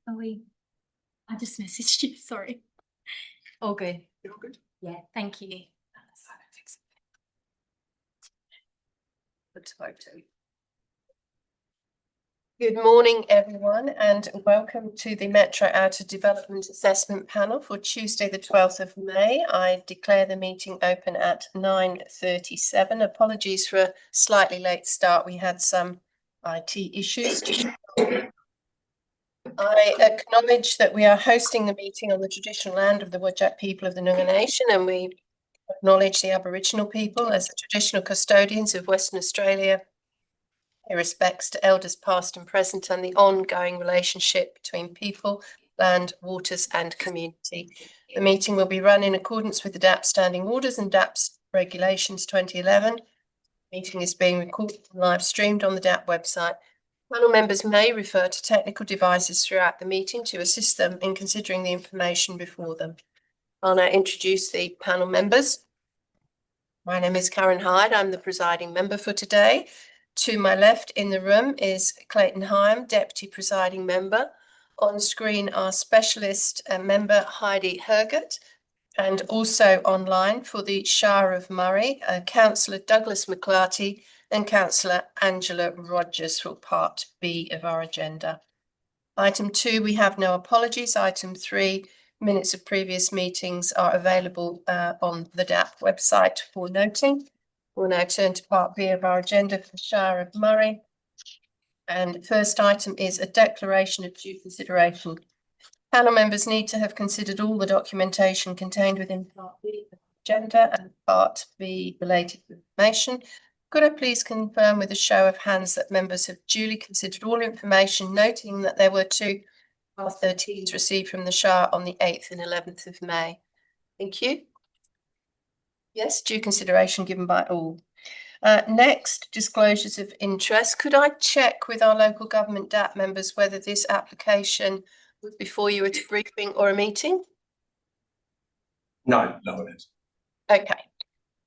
Are we? I just messaged you, sorry. All good. You're all good. Yeah, thank you. Good to hope too. Good morning, everyone, and welcome to the Metro Outer Development Assessment Panel for Tuesday, the 12th of May. I declare the meeting open at 9:37. Apologies for a slightly late start. We had some IT issues. I acknowledge that we are hosting the meeting on the traditional land of the Whadjuk people of the Noongar Nation, and we acknowledge the Aboriginal people as the traditional custodians of Western Australia. Pay respects to elders past and present and the ongoing relationship between people, land, waters and community. The meeting will be run in accordance with the DAP Standing Orders and DAP's Regulations 2011. The meeting is being recorded and live streamed on the DAP website. Panel members may refer to technical devices throughout the meeting to assist them in considering the information before them. I'll now introduce the panel members. My name is Karen Hyde. I'm the presiding member for today. To my left in the room is Clayton Hyam, Deputy Presiding Member. On screen are Specialist Member Heidi Hergert, and also online for the Shire of Murray, Councillor Douglas McClarty and Councillor Angela Rogers for Part B of our agenda. Item 2, we have no apologies. Item 3, minutes of previous meetings are available on the DAP website for noting. We'll now turn to Part B of our agenda for the Shire of Murray. And the first item is a declaration of due consideration. Panel members need to have considered all the documentation contained within Part B of the agenda and Part B related information. Could I please confirm with a show of hands that members have duly considered all information, noting that there were 2 R13s received from the Shire on the 8th and 11th of May? Thank you. Yes, due consideration given by all. Next, disclosures of interest. Could I check with our local government DAP members whether this application was before you at a briefing or a meeting? No, it is. Okay.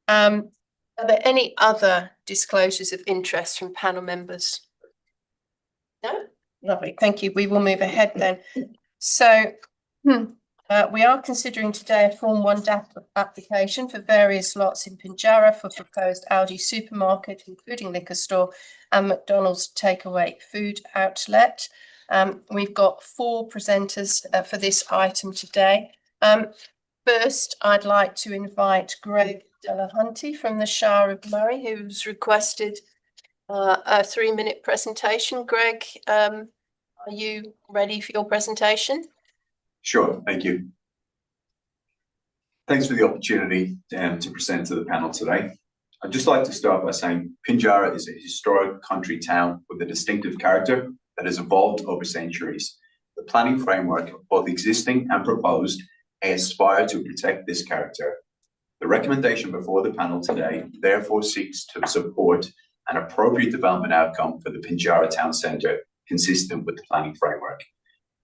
Are there any other disclosures of interest from panel members? No? Lovely, thank you. We will move ahead then. So we are considering today a Form 1 DAP application for various lots in Pinjarra for proposed Aldi supermarket, including liquor store and McDonald's takeaway food outlet. We've got 4 presenters for this item today. First, I'd like to invite Greg Delahunty from the Shire of Murray, who's requested a 3-minute presentation. Greg, are you ready for your presentation? Sure, thank you. Thanks for the opportunity to present to the panel today. I'd just like to start by saying Pinjarra is a historic country town with a distinctive character that has evolved over centuries. The planning framework, both existing and proposed, aspire to protect this character. The recommendation before the panel today therefore seeks to support an appropriate development outcome for the Pinjarra Town Centre consistent with the planning framework.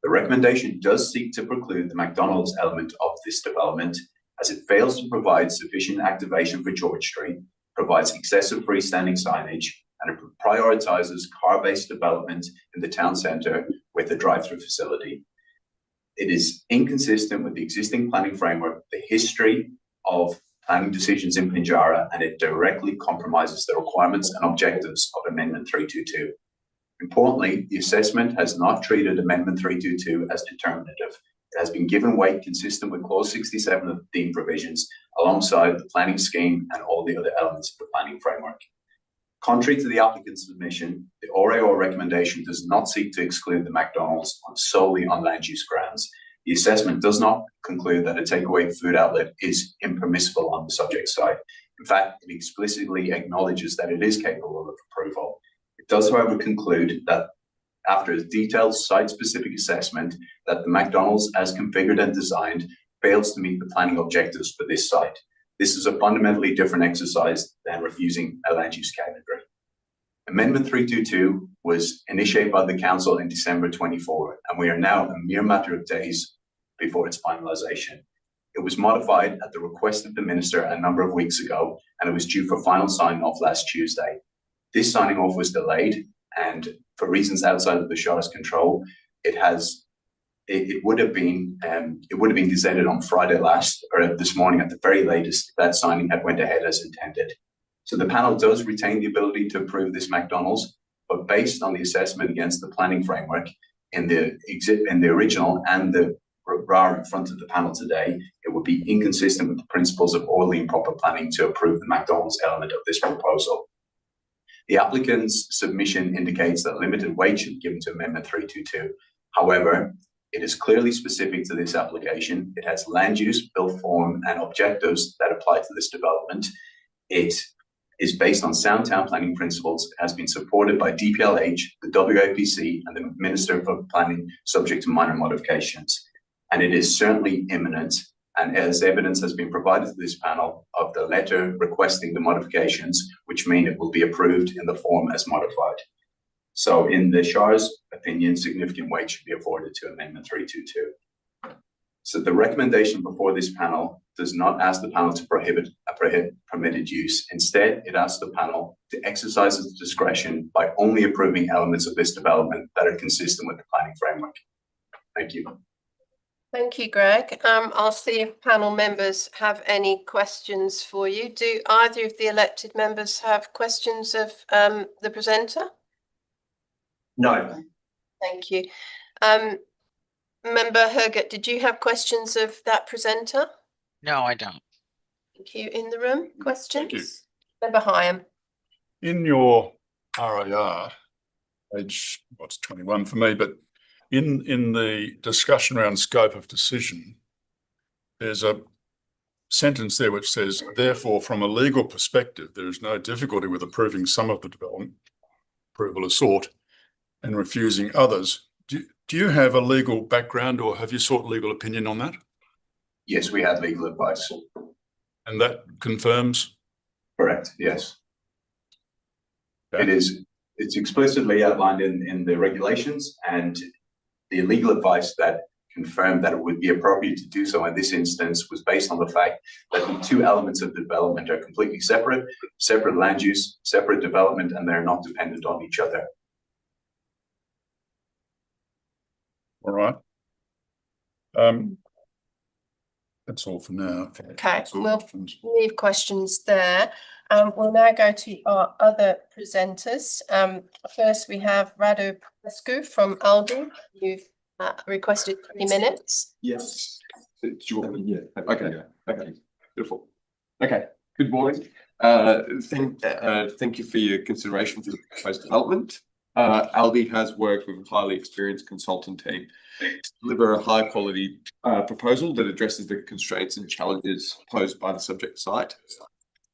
The recommendation does seek to preclude the McDonald's element of this development as it fails to provide sufficient activation for George Street, provides excessive freestanding signage, and it prioritises car-based development in the town centre with a drive-through facility. It is inconsistent with the existing planning framework, the history of planning decisions in Pinjarra, and it directly compromises the requirements and objectives of Amendment 322. Importantly, the assessment has not treated Amendment 322 as determinative. It has been given weight consistent with Clause 67 of the theme provisions, alongside the planning scheme and all the other elements of the planning framework. Contrary to the applicant's submission, the ORAO recommendation does not seek to exclude the McDonald's solely on land use grounds. The assessment does not conclude that a takeaway food outlet is impermissible on the subject site. In fact, it explicitly acknowledges that it is capable of approval. It does, however, conclude that after a detailed site-specific assessment, that the McDonald's as configured and designed fails to meet the planning objectives for this site. This is a fundamentally different exercise than refusing a land use category. Amendment 322 was initiated by the Council in December 24, and we are now a mere matter of days before its finalisation. It was modified at the request of the Minister a number of weeks ago, and it was due for final sign-off last Tuesday. This signing off was delayed, and for reasons outside of the Shire's control, it has it would have been gazetted on Friday or this morning at the very latest. That signing had went ahead as intended. So the panel does retain the ability to approve this McDonald's, but based on the assessment against the planning framework in the original and the RAR in front of the panel today, it would be inconsistent with the principles of orderly and proper planning to approve the McDonald's element of this proposal. The applicant's submission indicates that limited weight should be given to Amendment 322. However, it is clearly specific to this application. It has land use, built form, and objectives that apply to this development. It is based on sound town planning principles. It has been supported by DPLH, the WAPC, and the Minister for Planning, subject to minor modifications. And it is certainly imminent. And as evidence has been provided to this panel of the letter requesting the modifications, which mean it will be approved in the form as modified. So in the Shire's opinion, significant weight should be afforded to Amendment 322. So the recommendation before this panel does not ask the panel to prohibit permitted use. Instead, it asks the panel to exercise its discretion by only approving elements of this development that are consistent with the planning framework. Thank you. Thank you, Greg. I'll see if panel members have any questions for you. Do either of the elected members have questions of the presenter? No. Thank you. Member Herget, did you have questions of that presenter? No, I don't. Thank you. In the room, questions? Thank you. Member Hyam. In your RAR, page, what's 21 for me, but in the discussion around scope of decision, there's a sentence there which says, therefore, from a legal perspective, there is no difficulty with approving some of the development, approval is sought, and refusing others. Do you have a legal background, or have you sought legal opinion on that? Yes, we had legal advice. And that confirms? Correct, yes. Okay. It's explicitly outlined in the regulations, and the legal advice that confirmed that it would be appropriate to do so in this instance was based on the fact that the two elements of development are completely separate land use, separate development, and they're not dependent on each other. All right. That's all for now. Okay, we'll leave questions there. We'll now go to our other presenters. First, we have Radu Popescu from ALDI. You've requested 3 minutes. Yes. Do you want me? Yeah. Okay. Okay. Beautiful. Okay. Good morning. Thank you for your consideration for the proposed development. ALDI has worked with a highly experienced consultant team to deliver a high quality proposal that addresses the constraints and challenges posed by the subject site.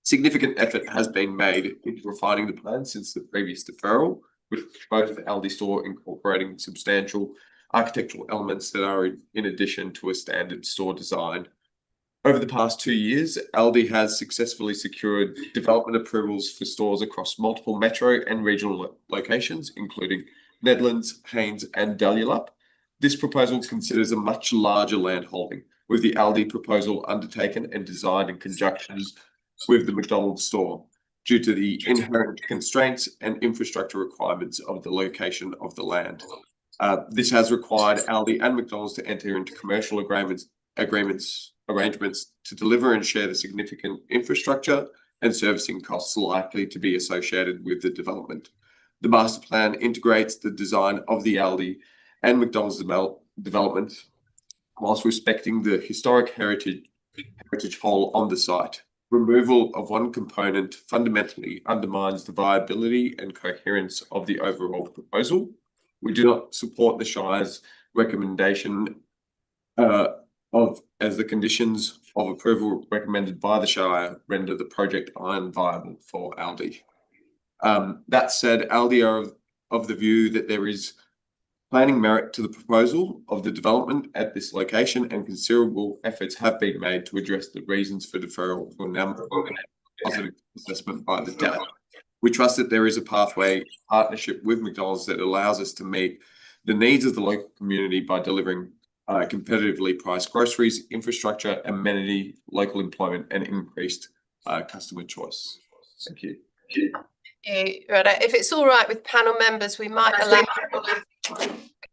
Significant effort has been made into refining the plan since the previous deferral, with both the ALDI store incorporating substantial architectural elements that are in addition to a standard store design. Over the past 2 years, ALDI has successfully secured development approvals for stores across multiple metro and regional locations, including Nedlands, Haynes, and Dalyellup. This proposal considers a much larger land holding, with the ALDI proposal undertaken and designed in conjunction with the McDonald's store, due to the inherent constraints and infrastructure requirements of the location of the land. This has required ALDI and McDonald's to enter into commercial arrangements to deliver and share the significant infrastructure and servicing costs likely to be associated with the development. The master plan integrates the design of the ALDI and McDonald's development whilst respecting the historic heritage whole on the site. Removal of one component fundamentally undermines the viability and coherence of the overall proposal. We do not support the Shire's recommendation as the conditions of approval recommended by the Shire render the project unviable for ALDI. That said, ALDI are of the view that there is planning merit to the proposal of the development at this location, and considerable efforts have been made to address the reasons for deferral for now positive assessment by the DAP. We trust that there is a pathway partnership with McDonald's that allows us to meet the needs of the local community by delivering competitively priced groceries, infrastructure, amenity, local employment, and increased customer choice. Thank you. Right. If it's all right with panel members, we might allow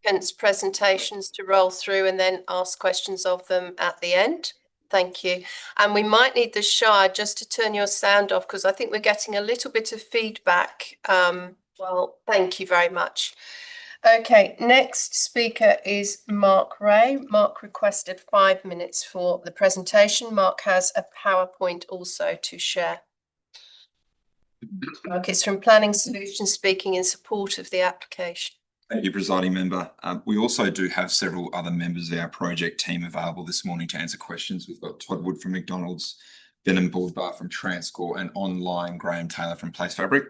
applicants' presentations to roll through and then ask questions of them at the end. Thank you. And we might need the Shire just to turn your sound off because I think we're getting a little bit of feedback. Well, thank you very much. Okay, next speaker is Mark Ray. Mark requested 5 minutes for the presentation. Mark has a PowerPoint also to share. Mark is from Planning Solutions, speaking in support of the application. Thank you, Presiding Member. We also do have several other members of our project team available this morning to answer questions. We've got Todd Wood from McDonald's, Venom Bouldbar from Transcore, and online Graham Taylor from Place Fabric.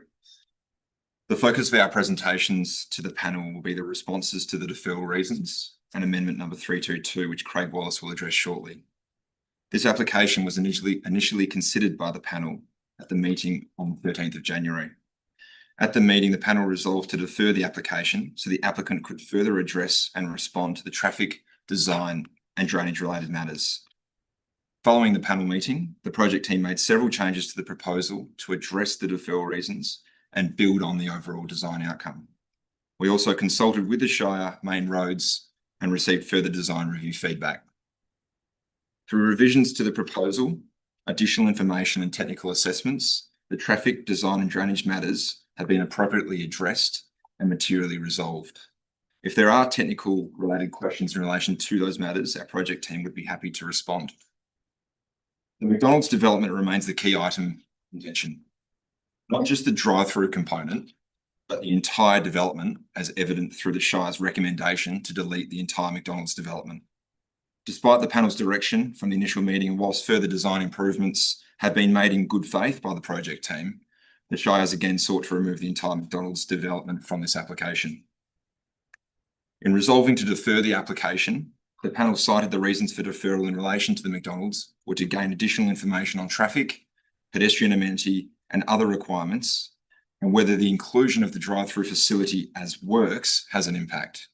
The focus of our presentations to the panel will be the responses to the deferral reasons and amendment number 322, which Craig Wallace will address shortly. This application was initially considered by the panel at the meeting on the 13th of January. At the meeting, the panel resolved to defer the application so the applicant could further address and respond to the traffic, design and drainage related matters. Following the panel meeting, the project team made several changes to the proposal to address the deferral reasons and build on the overall design outcome. We also consulted with the Shire main roads and received further design review feedback. Through revisions to the proposal, additional information and technical assessments, the traffic, design and drainage matters have been appropriately addressed and materially resolved. If there are technical related questions in relation to those matters, our project team would be happy to respond. The McDonald's development remains the key item in contention. Not just the drive-through component, but the entire development as evident through the Shire's recommendation to delete the entire McDonald's development. Despite the panel's direction from the initial meeting, whilst further design improvements have been made in good faith by the project team, the Shire has again sought to remove the entire McDonald's development from this application. In resolving to defer the application, the panel cited the reasons for deferral in relation to the McDonald's were to gain additional information on traffic, pedestrian amenity and other requirements, and whether the inclusion of the drive-through facility as works has an impact.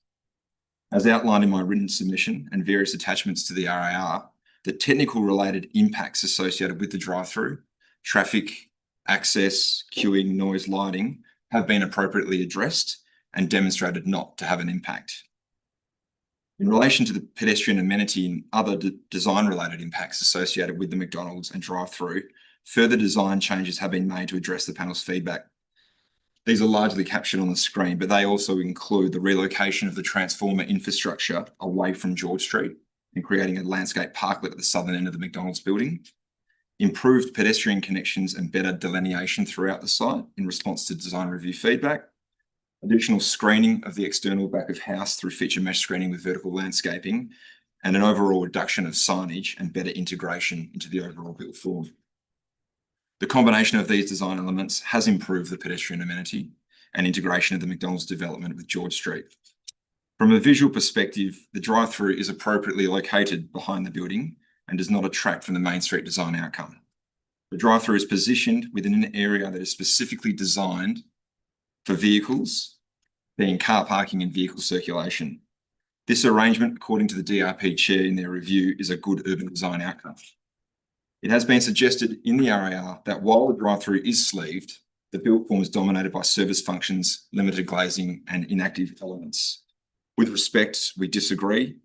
As outlined in my written submission and various attachments to the RAR, the technical related impacts associated with the drive-through, traffic, access, queuing, noise, lighting have been appropriately addressed and demonstrated not to have an impact. In relation to the pedestrian amenity and other design related impacts associated with the McDonald's and drive-through, further design changes have been made to address the panel's feedback. These are largely captured on the screen, but they also include the relocation of the transformer infrastructure away from George Street and creating a landscape parklet at the southern end of the McDonald's building, improved pedestrian connections and better delineation throughout the site in response to design review feedback, additional screening of the external back of house through feature mesh screening with vertical landscaping, and an overall reduction of signage and better integration into the overall built form. The combination of these design elements has improved the pedestrian amenity and integration of the McDonald's development with George Street. From a visual perspective, the drive-through is appropriately located behind the building and does not attract from the Main Street design outcome. The drive-through is positioned within an area that is specifically designed for vehicles, being car parking and vehicle circulation. This arrangement, according to the DRP chair in their review, is a good urban design outcome. It has been suggested in the RAR that while the drive-through is sleeved, the built form is dominated by service functions, limited glazing and inactive elements. With respect, we disagree.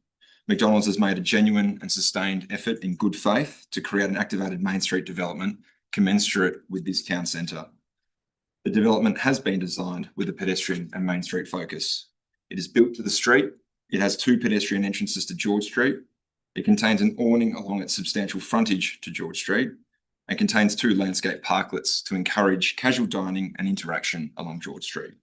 McDonald's has made a genuine and sustained effort in good faith to create an activated Main Street development commensurate with this town centre. The development has been designed with a pedestrian and Main Street focus. It is built to the street. It has 2 pedestrian entrances to George Street. It contains an awning along its substantial frontage to George Street and contains 2 landscape parklets to encourage casual dining and interaction along George Street.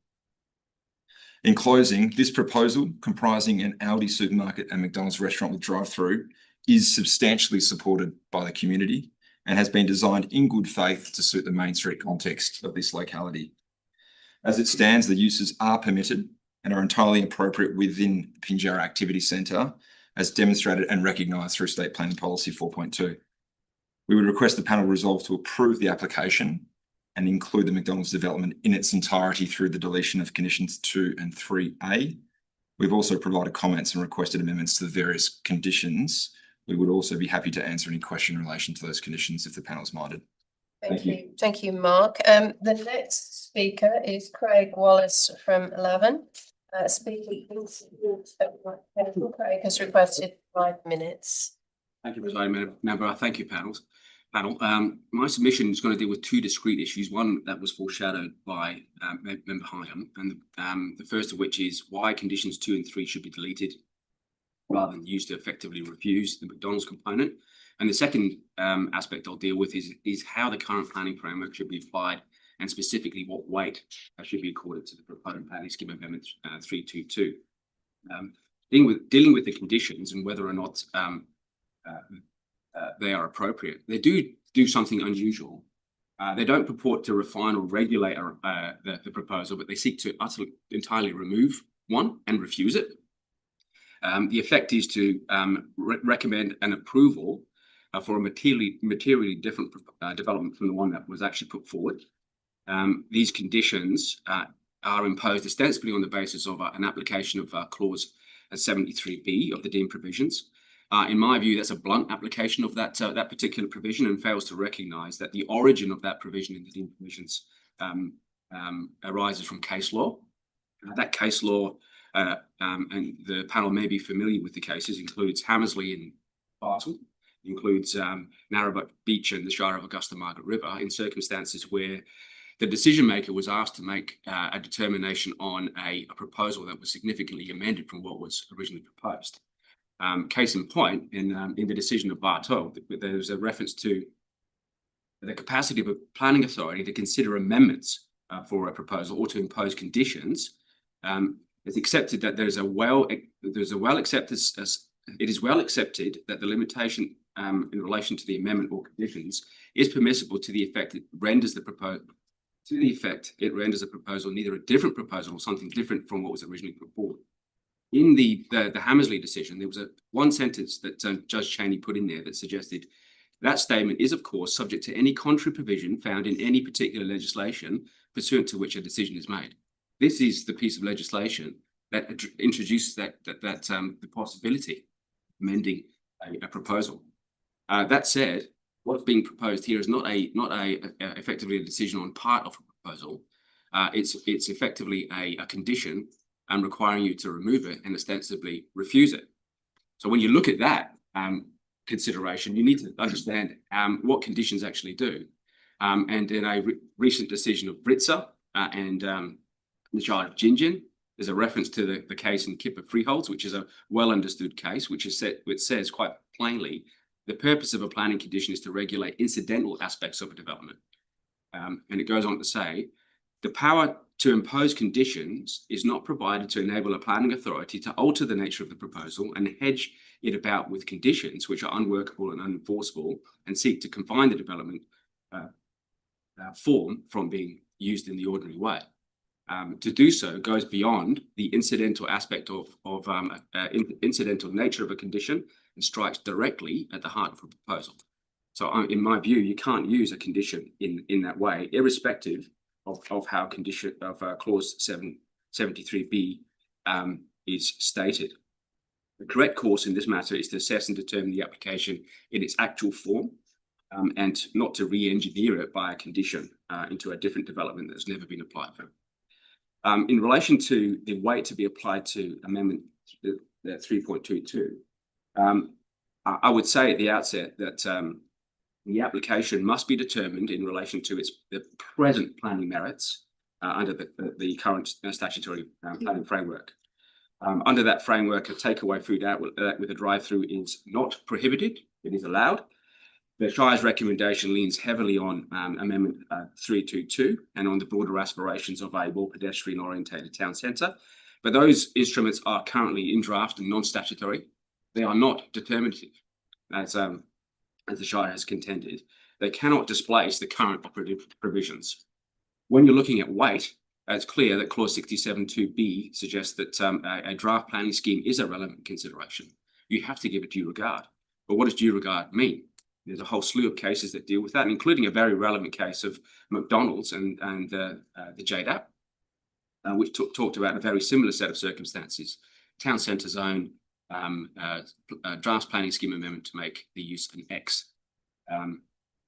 In closing, this proposal, comprising an Aldi supermarket and McDonald's restaurant with drive-through, is substantially supported by the community and has been designed in good faith to suit the Main Street context of this locality. As it stands, the uses are permitted and are entirely appropriate within the Pinjarra Activity Centre, as demonstrated and recognised through State Planning Policy 4.2. We would request the panel resolve to approve the application and include the McDonald's development in its entirety through the deletion of conditions 2 and 3A. We've also provided comments and requested amendments to the various conditions. We would also be happy to answer any question in relation to those conditions if the panel's minded. Thank you. Thank you, Mark. The next speaker is Craig Wallace from 11. Speaking, Craig has requested 5 minutes. Thank you, Presiding Member. Thank you, panel. My submission is going to deal with two discrete issues. One that was foreshadowed by Member Hyam, and the first of which is why conditions 2 and 3 should be deleted rather than used to effectively refuse the McDonald's component. And the second aspect I'll deal with is how the current planning framework should be applied, and specifically what weight should be accorded to the proposed planning scheme amendment 322. Dealing with the conditions and whether or not they are appropriate. They do something unusual. They don't purport to refine or regulate the proposal, but they seek to entirely remove one and refuse it. The effect is to recommend an approval for a materially different development from the one that was actually put forward. These conditions are imposed ostensibly on the basis of an application of clause 73B of the deemed provisions. In my view, that's a blunt application of that particular provision and fails to recognise that the origin of that provision in the deemed provisions arises from case law. That case law, and the panel may be familiar with the cases, includes Hammersley and Bartle, includes Narrabeen Beach and the Shire of Augusta Margaret River, in circumstances where the decision maker was asked to make a determination on a proposal that was significantly amended from what was originally proposed. Case in point, in the decision of Bartle, there was a reference to the capacity of a planning authority to consider amendments for a proposal or to impose conditions. It's accepted that it is well accepted that the limitation in relation to the amendment or conditions is permissible to the effect it renders the proposal. To the effect it renders a proposal neither a different proposal or something different from what was originally put forward. In the Hammersley decision, there was one sentence that Judge Cheney put in there that suggested that statement is, of course, subject to any contrary provision found in any particular legislation pursuant to which a decision is made. This is the piece of legislation that introduces the possibility of amending a proposal. That said, what's being proposed here is not effectively a decision on part of a proposal. It's effectively a condition and requiring you to remove it and ostensibly refuse it. So when you look at that consideration, you need to understand what conditions actually do. And in a recent decision of Britzer and the Shire of Gingin, there's a reference to the case in Kipper Freeholds, which is a well understood case, which says quite plainly the purpose of a planning condition is to regulate incidental aspects of a development. And it goes on to say the power to impose conditions is not provided to enable a planning authority to alter the nature of the proposal and hedge it about with conditions which are unworkable and unenforceable and seek to confine the development form from being used in the ordinary way. To do so goes beyond the incidental aspect of incidental nature of a condition and strikes directly at the heart of a proposal. So in my view, you can't use a condition in that way, irrespective of how condition of clause 73B is stated. The correct course in this matter is to assess and determine the application in its actual form and not to re-engineer it by a condition into a different development that's never been applied for. In relation to the weight to be applied to Amendment 3.22, I would say at the outset that the application must be determined in relation to the present planning merits under the current statutory planning framework. Under that framework, a takeaway food outlet with a drive-through is not prohibited, it is allowed. The Shire's recommendation leans heavily on Amendment 322 and on the broader aspirations of a more pedestrian-orientated town centre. But those instruments are currently in draft and non-statutory. They are not determinative, as the Shire has contended. They cannot displace the current operative provisions. When you're looking at weight, it's clear that clause 67.2b suggests that a draft planning scheme is a relevant consideration. You have to give it due regard. But what does due regard mean? There's a whole slew of cases that deal with that, including a very relevant case of McDonald's and the JDAP, which talked about a very similar set of circumstances. Town centre zone, draft planning scheme amendment to make the use an X.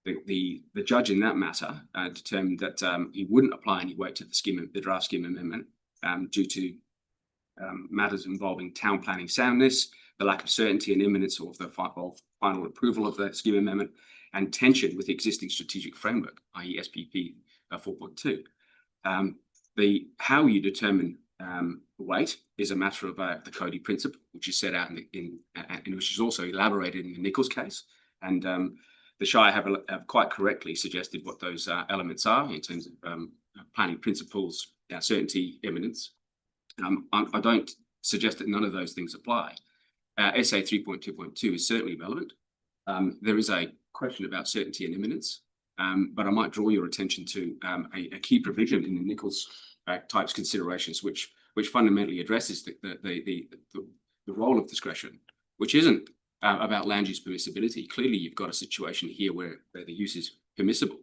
The judge in that matter determined that he wouldn't apply any weight to the draft scheme amendment due to matters involving town planning soundness, the lack of certainty and imminence of the final approval of the scheme amendment, and tension with the existing strategic framework, i.e. SPP 4.2. How you determine weight is a matter of the Cody principle, which is set out in which is also elaborated in the Nichols case. And the Shire have quite correctly suggested what those elements are in terms of planning principles, certainty, imminence. I don't suggest that none of those things apply. SA 3.2.2 is certainly relevant. There is a question about certainty and imminence, but I might draw your attention to a key provision in the Nichols types considerations, which fundamentally addresses the role of discretion, which isn't about land use permissibility. Clearly, you've got a situation here where the use is permissible.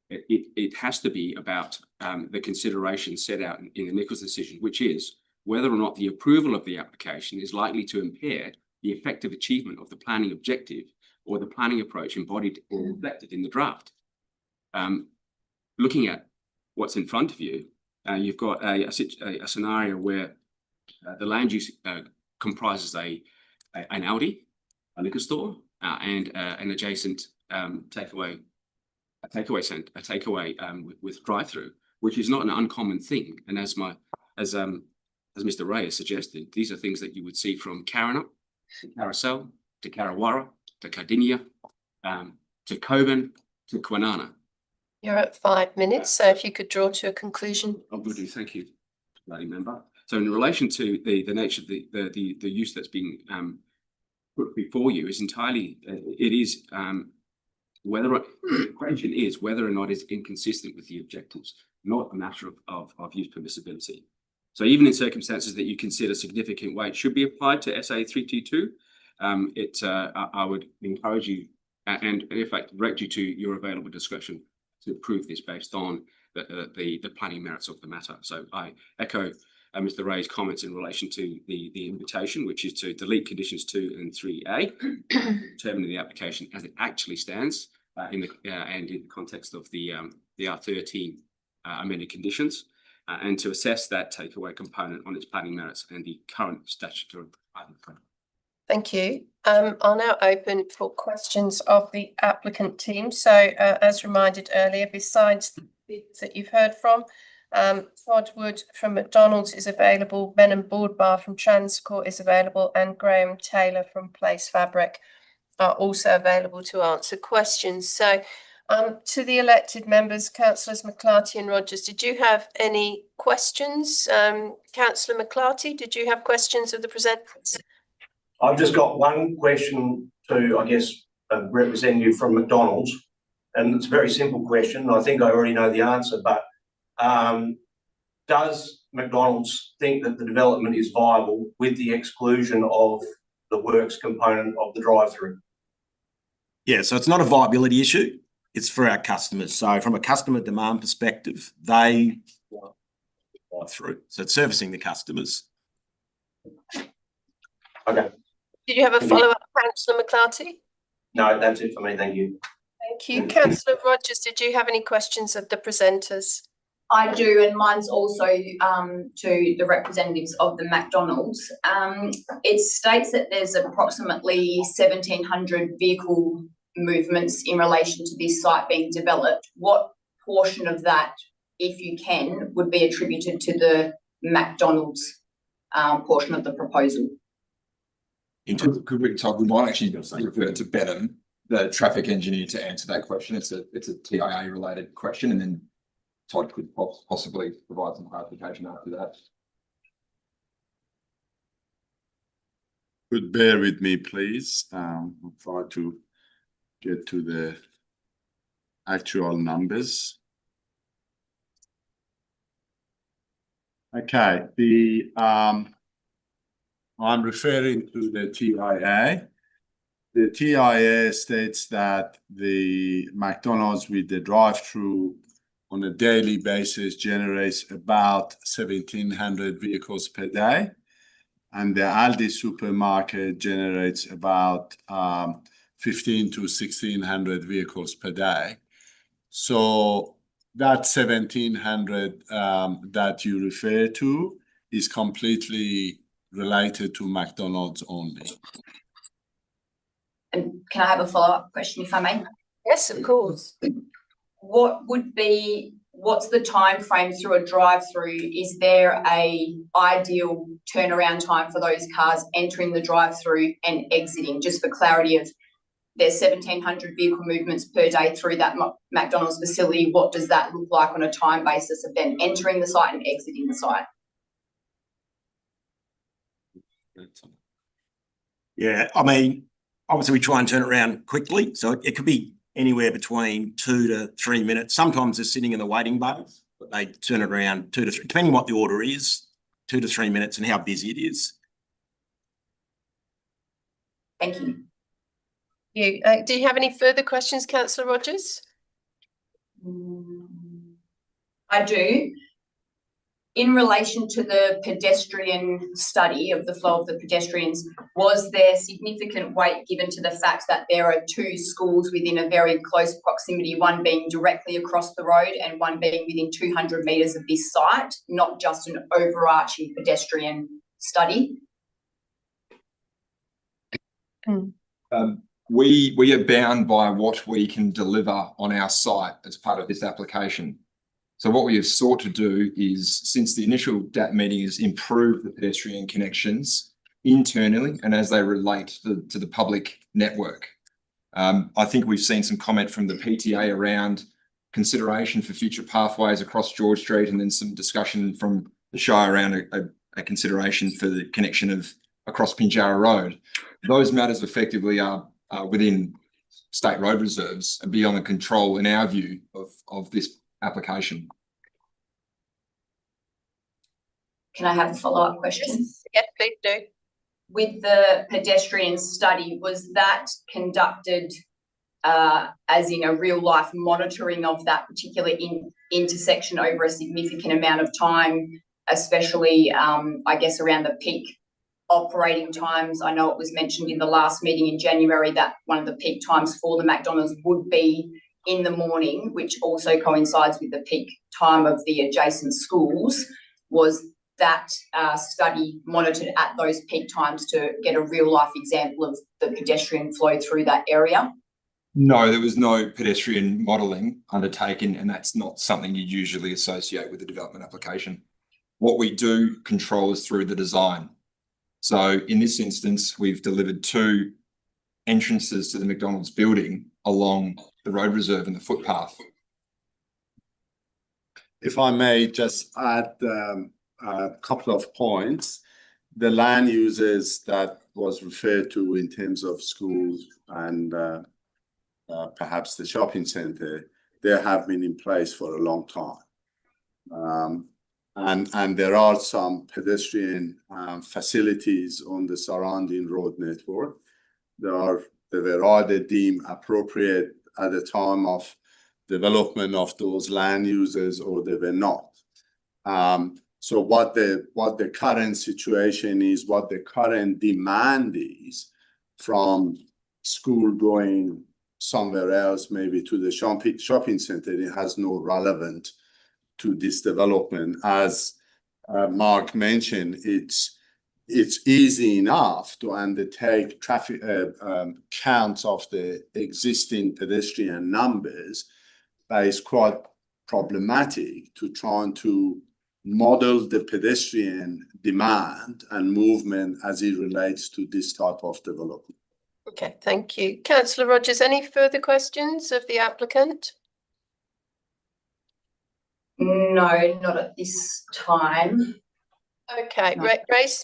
It has to be about the consideration set out in the Nichols decision, which is whether or not the approval of the application is likely to impair the effective achievement of the planning objective or the planning approach embodied or reflected in the draft. Looking at what's in front of you, you've got a scenario where the land use comprises an Aldi, a liquor store, and an adjacent takeaway with drive-through, which is not an uncommon thing. And as Mr. Ray has suggested, these are things that you would see from Karrinyup to Carousel to Karrawara to Cardinia to Coburn to Kwinana. You're at 5 minutes, so if you could draw to a conclusion. I will do. Thank you, Lady Member. So in relation to the nature of the use that's being put before you is entirely, it is the question is whether or not it's inconsistent with the objectives, not a matter of use permissibility. So even in circumstances that you consider significant weight should be applied to SA 322, I would encourage you and in fact direct you to your available discretion to approve this based on the planning merits of the matter. So I echo Mr. Ray's comments in relation to the invitation, which is to delete conditions 2 and 3A, determining the application as it actually stands and in the context of the R13 amended conditions, and to assess that takeaway component on its planning merits and the current statutory. Thank you. I'll now open for questions of the applicant team. So as reminded earlier, besides the bids that you've heard from, Todd Wood from McDonald's is available, Benham Boardbar from Transcorp is available, and Graham Taylor from Place Fabric are also available to answer questions. So to the elected members, Councillors McClarty and Rogers, did you have any questions? Councillor McClarty, did you have questions of the presenters? I've just got one question to, I guess, a representative from McDonald's, and it's a very simple question. I think I already know the answer, but does McDonald's think that the development is viable with the exclusion of the works component of the drive-through? Yeah, so it's not a viability issue. It's for our customers. So from a customer demand perspective, they drive through. So it's servicing the customers. Okay. Did you have a follow-up, Councillor McClarty? No, that's it for me. Thank you. Thank you. Councillor Rogers, did you have any questions of the presenters? I do, and mine's also to the representatives of the McDonald's. It states that there's approximately 1,700 vehicle movements in relation to this site being developed. What portion of that, if you can, would be attributed to the McDonald's portion of the proposal? In terms of we might actually refer to Benham, the traffic engineer, to answer that question. It's a TIA related question, and then Todd could possibly provide some clarification after that. Could bear with me, please. I'll try to get to the actual numbers. Okay, I'm referring to the TIA. The TIA states that the McDonald's with the drive-through on a daily basis generates about 1,700 vehicles per day, and the Aldi supermarket generates about 1,500 to 1,600 vehicles per day. So that 1,700 that you refer to is completely related to McDonald's only. And can I have a follow-up question, if I may? Yes, of course. What's the time frame through a drive-through? Is there a ideal turnaround time for those cars entering the drive-through and exiting? Just for clarity of, there's 1,700 vehicle movements per day through that McDonald's facility. What does that look like on a time basis of them entering the site and exiting the site? Yeah, I mean, obviously we try and turn it around quickly, so it could be anywhere between 2 to 3 minutes. Sometimes they're sitting in the waiting bays, but they turn it around 2 to 3, depending what the order is, 2 to 3 minutes and how busy it is. Thank you. Do you have any further questions, Councillor Rogers? I do. In relation to the pedestrian study of the flow of the pedestrians, was there significant weight given to the fact that there are 2 schools within a very close proximity, one being directly across the road and one being within 200 metres of this site, not just an overarching pedestrian study? We are bound by what we can deliver on our site as part of this application. So what we have sought to do is, since the initial DAP meeting, is improve the pedestrian connections internally and as they relate to the public network. I think we've seen some comment from the PTA around consideration for future pathways across George Street, and then some discussion from the Shire around a consideration for the connection of across Pinjarra Road. Those matters effectively are within state road reserves and beyond the control, in our view, of this application. Can I have a follow-up question? Yes, please do. With the pedestrian study, was that conducted as in a real life monitoring of that particular intersection over a significant amount of time, especially I guess around the peak operating times? I know it was mentioned in the last meeting in January that one of the peak times for the McDonald's would be in the morning, which also coincides with the peak time of the adjacent schools. Was that study monitored at those peak times to get a real life example of the pedestrian flow through that area? No, there was no pedestrian modelling undertaken, and that's not something you usually associate with a development application. What we do control is through the design. So in this instance, we've delivered 2 entrances to the McDonald's building along the road reserve and the footpath. If I may just add a couple of points. The land uses that was referred to in terms of schools and perhaps the shopping centre, they have been in place for a long time. And there are some pedestrian facilities on the surrounding road network. They were either deemed appropriate at the time of development of those land uses, or they were not. So what the current situation is, what the current demand is from school going somewhere else, maybe to the shopping centre, it has no relevance to this development. As Mark mentioned, it's easy enough to undertake traffic counts of the existing pedestrian numbers, but it's quite problematic to try to model the pedestrian demand and movement as it relates to this type of development. Okay, thank you. Councillor Rogers, any further questions of the applicant? No, not at this time. Okay, No.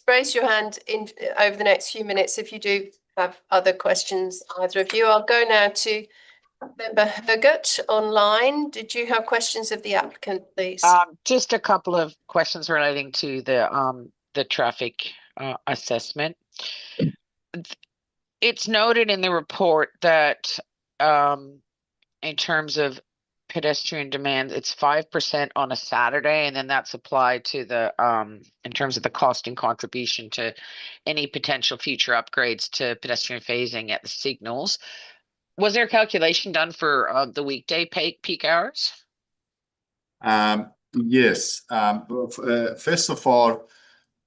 raise your hand in over the next few minutes if you do have other questions, either of you. I'll go now to Member Hergott online. Did you have questions of the applicant, please? Just a couple of questions relating to the traffic assessment. It's noted in the report that in terms of pedestrian demand, it's 5% on a Saturday, and then that's applied to the in terms of the cost and contribution to any potential future upgrades to pedestrian phasing at the signals. Was there a calculation done for the weekday peak hours? Yes. First of all,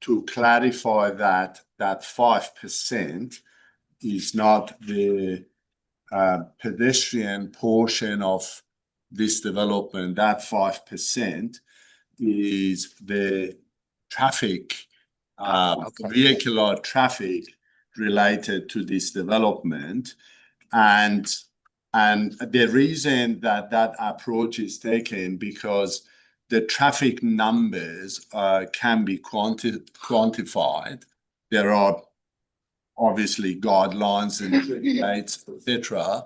to clarify that 5% is not the pedestrian portion of this development. That 5% is the traffic, vehicular traffic related to this development. And the reason that approach is taken because the traffic numbers can be quantified. There are obviously guidelines and rates, etc.,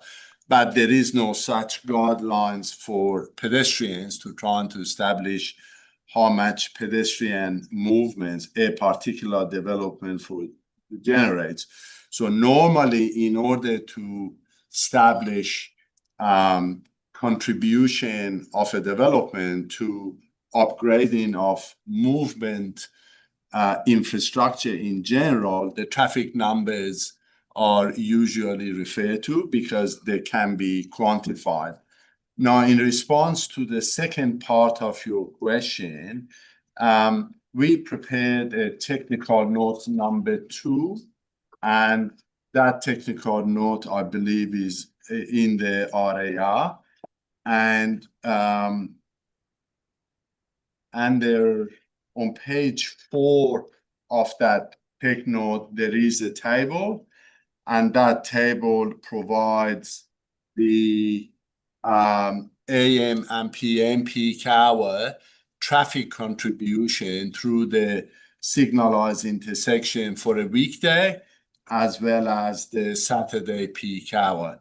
but there is no such guidelines for pedestrians to try to establish how much pedestrian movements a particular development generates. So normally, in order to establish contribution of a development to upgrading of movement infrastructure in general, the traffic numbers are usually referred to because they can be quantified. Now, in response to the second part of your question, we prepared a technical note number 2, and that technical note, I believe, is in the RAR, and there on page 4 of that tech note, there is a table, and that table provides the AM and PM peak hour traffic contribution through the signalized intersection for a weekday, as well as the Saturday peak hour.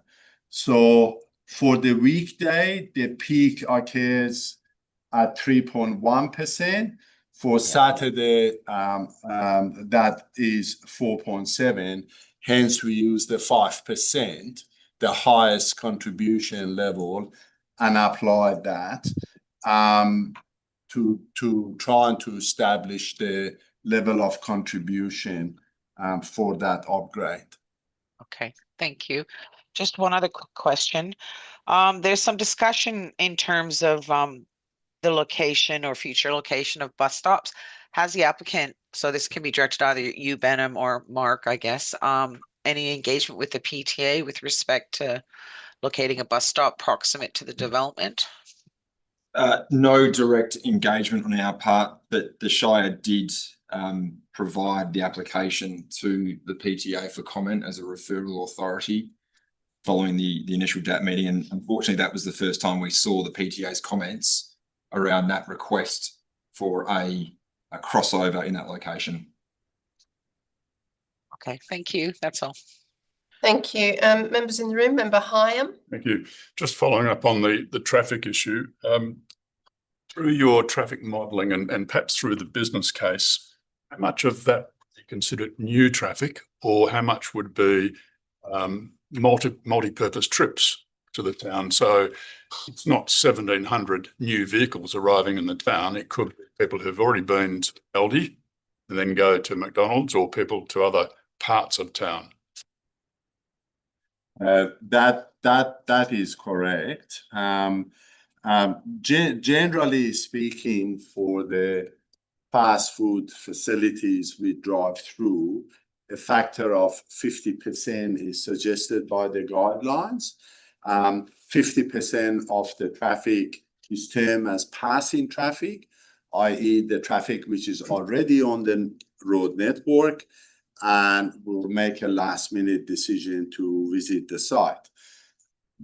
So for the weekday, the peak occurs at 3.1%. For Saturday, that is 4.7%. Hence, we use the 5%, the highest contribution level, and apply that to try to establish the level of contribution for that upgrade. Okay, thank you. Just one other quick question. There's some discussion in terms of the location or future location of bus stops. Has the applicant, so this can be directed either you, Benham, or Mark, I guess, any engagement with the PTA with respect to locating a bus stop proximate to the development? No direct engagement on our part, but the Shire did provide the application to the PTA for comment as a referral authority following the initial DAP meeting. And unfortunately, that was the first time we saw the PTA's comments around that request for a crossover in that location. Okay, thank you. That's all. Thank you. Members in the room, Member Hyam. Thank you. Just following up on the traffic issue, through your traffic modelling and perhaps through the business case, how much of that would you consider new traffic, or how much would be multi-purpose trips to the town? So it's not 1,700 new vehicles arriving in the town. It could be people who've already been to Aldi and then go to McDonald's, or people to other parts of town. That is correct. Generally speaking, for the fast food facilities we drive through, a factor of 50% is suggested by the guidelines. 50% of the traffic is termed as passing traffic, i.e. the traffic which is already on the road network and will make a last-minute decision to visit the site.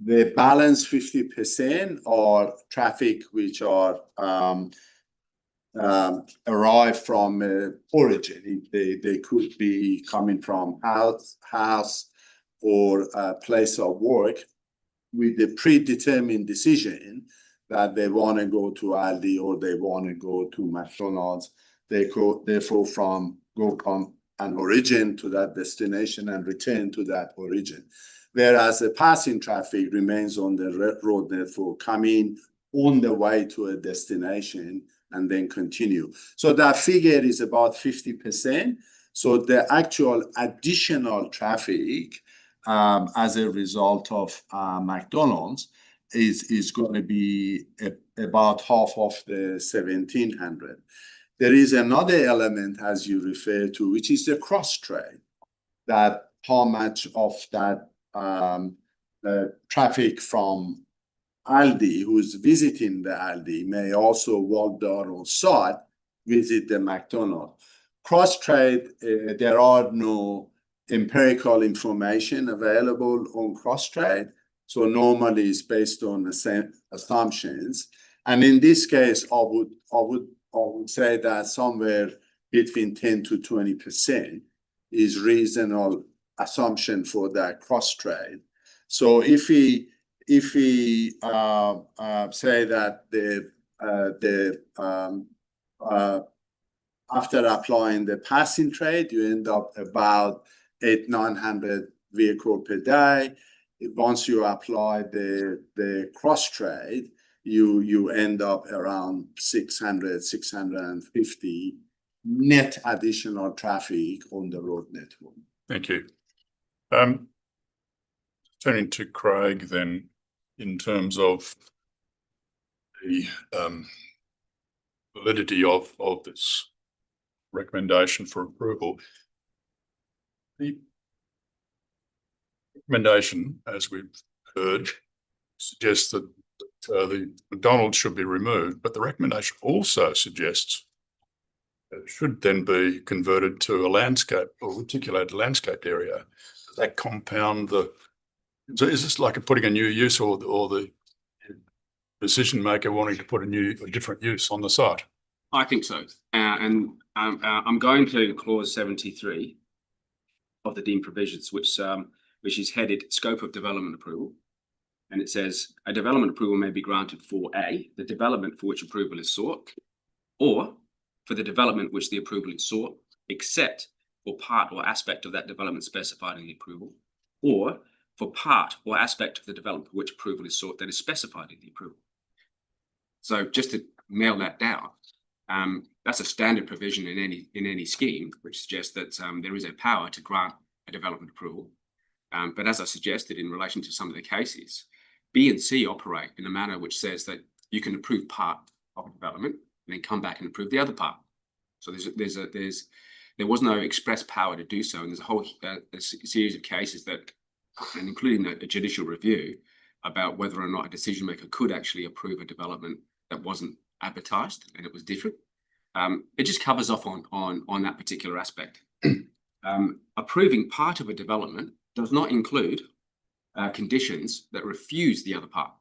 The balance 50% are traffic which are arrive from origin. They could be coming from house or a place of work with the predetermined decision that they want to go to Aldi or they want to go to McDonald's. They go therefore from an origin to that destination and return to that origin. Whereas the passing traffic remains on the road network, coming on the way to a destination and then continue. So that figure is about 50%. So the actual additional traffic as a result of McDonald's is going to be about half of the 1,700. There is another element, as you refer to, which is the cross trade, that how much of that traffic from Aldi, who's visiting the Aldi, may also walk down on site, visit the McDonald's. Cross trade, there are no empirical information available on cross trade. So normally it's based on the same assumptions. And in this case, I would say that somewhere between 10 to 20% is reasonable assumption for that cross trade. So if we say that after applying the passing trade, you end up about 800-900 vehicles per day. Once you apply the cross trade, you end up around 600-650 net additional traffic on the road network. Thank you. Turning to Craig then, in terms of the validity of this recommendation for approval. The recommendation, as we've heard, suggests that the McDonald's should be removed, but the recommendation also suggests that it should then be converted to a landscape or reticulated landscaped area. Does that compound the? So is this like putting a new use, or the decision maker wanting to put a different use on the site? I think so. And I'm going to clause 73 of the deemed provisions, which is headed scope of development approval. And it says a development approval may be granted for A, the development for which approval is sought, or for the development which the approval is sought, except for part or aspect of that development specified in the approval, or for part or aspect of the development for which approval is sought that is specified in the approval. So just to nail that down, that's a standard provision in any scheme, which suggests that there is a power to grant a development approval. But as I suggested in relation to some of the cases, B and C operate in a manner which says that you can approve part of a development and then come back and approve the other part. So there was no express power to do so, and there's a whole a series of cases that, and including a judicial review, about whether or not a decision maker could actually approve a development that wasn't advertised and it was different. It just covers off on that particular aspect. Approving part of a development does not include conditions that refuse the other part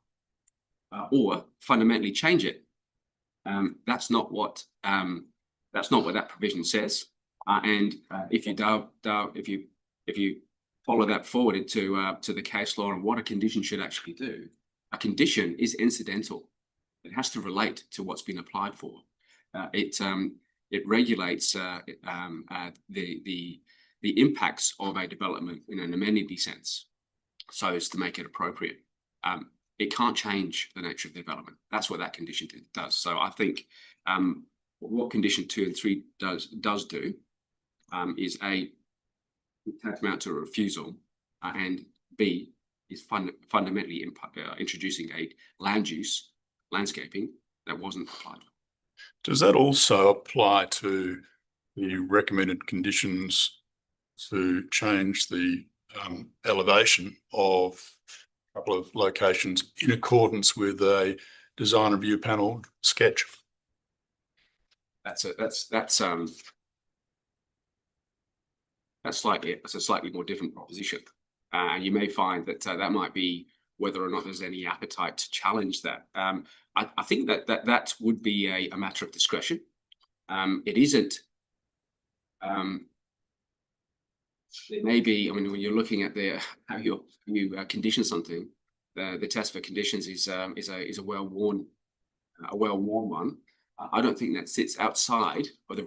or fundamentally change it. That's not what that provision says. And if you follow that forward into to the case law and what a condition should actually do, a condition is incidental. It has to relate to what's been applied for. It regulates the impacts of a development in an amenity sense, so as to make it appropriate. It can't change the nature of the development. That's what that condition does. So I think what condition 2 and 3 does do is A, tantamount to a refusal, and B, is fundamentally introducing a landscaping that wasn't applied. Does that also apply to the recommended conditions to change the elevation of a couple of locations in accordance with a design review panel sketch? That's a slightly more different proposition. And you may find that that might be whether or not there's any appetite to challenge that. I think that would be a matter of discretion. It isn't. It may be. I mean, when you're looking at how you condition something, the test for conditions is a well-worn one. I don't think that sits outside of the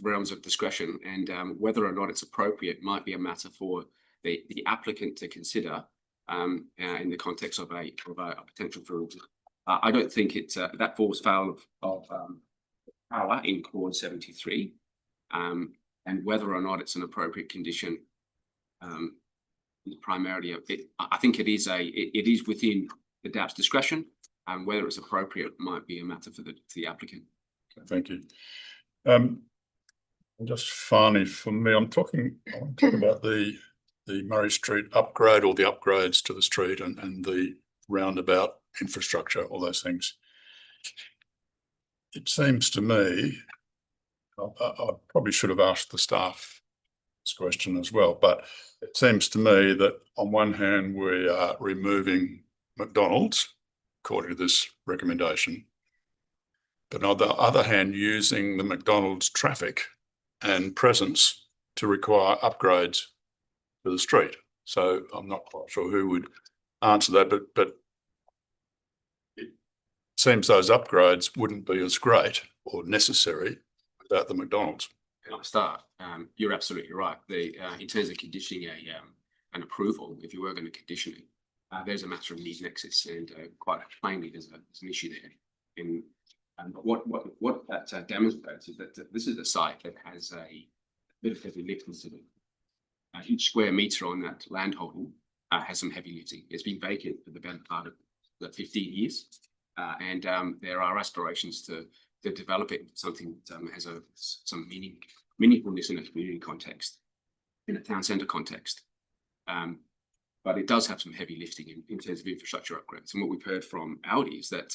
realms of discretion, and whether or not it's appropriate might be a matter for the applicant to consider in the context of a potential for. I don't think that falls foul of power in clause 73, and whether or not it's an appropriate condition. Primarily, I think it is within the DAP's discretion, and whether it's appropriate might be a matter for the applicant. Okay, thank you. Just finally for me, I want to talk about the Murray Street upgrade or the upgrades to the street and the roundabout infrastructure, all those things. It seems to me, I probably should have asked the staff this question as well, but it seems to me that on one hand, we are removing McDonald's, according to this recommendation, but on the other hand, using the McDonald's traffic and presence to require upgrades to the street. So I'm not quite sure who would answer that, but it seems those upgrades wouldn't be as great or necessary without the McDonald's. Can I start? You're absolutely right. In terms of conditioning an approval, if you were going to condition it, there's a matter of need nexus, and quite plainly there's an issue there. What that demonstrates is that this is a site that has a bit of heavy lifting to it. Each square metre on that landholding has some heavy lifting. It's been vacant for the better part of 15 years, and there are aspirations to develop it into something that has some meaningfulness in a community context, in a town centre context. But it does have some heavy lifting in terms of infrastructure upgrades. And what we've heard from Aldi is that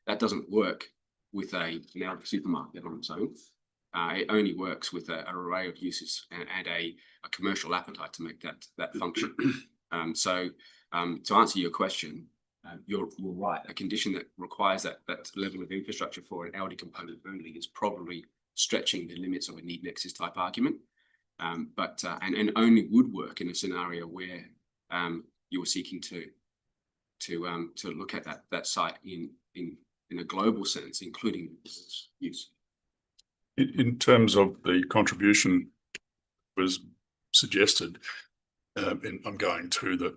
that doesn't work with an Aldi supermarket on its own. It only works with an array of uses and a commercial appetite to make that function. So to answer your question, you're right. A condition that requires that level of infrastructure for an Aldi component only is probably stretching the limits of a need nexus type argument, but only would work in a scenario where you were seeking to look at that site in a global sense, including business use. In terms of the contribution was suggested, I'm going through the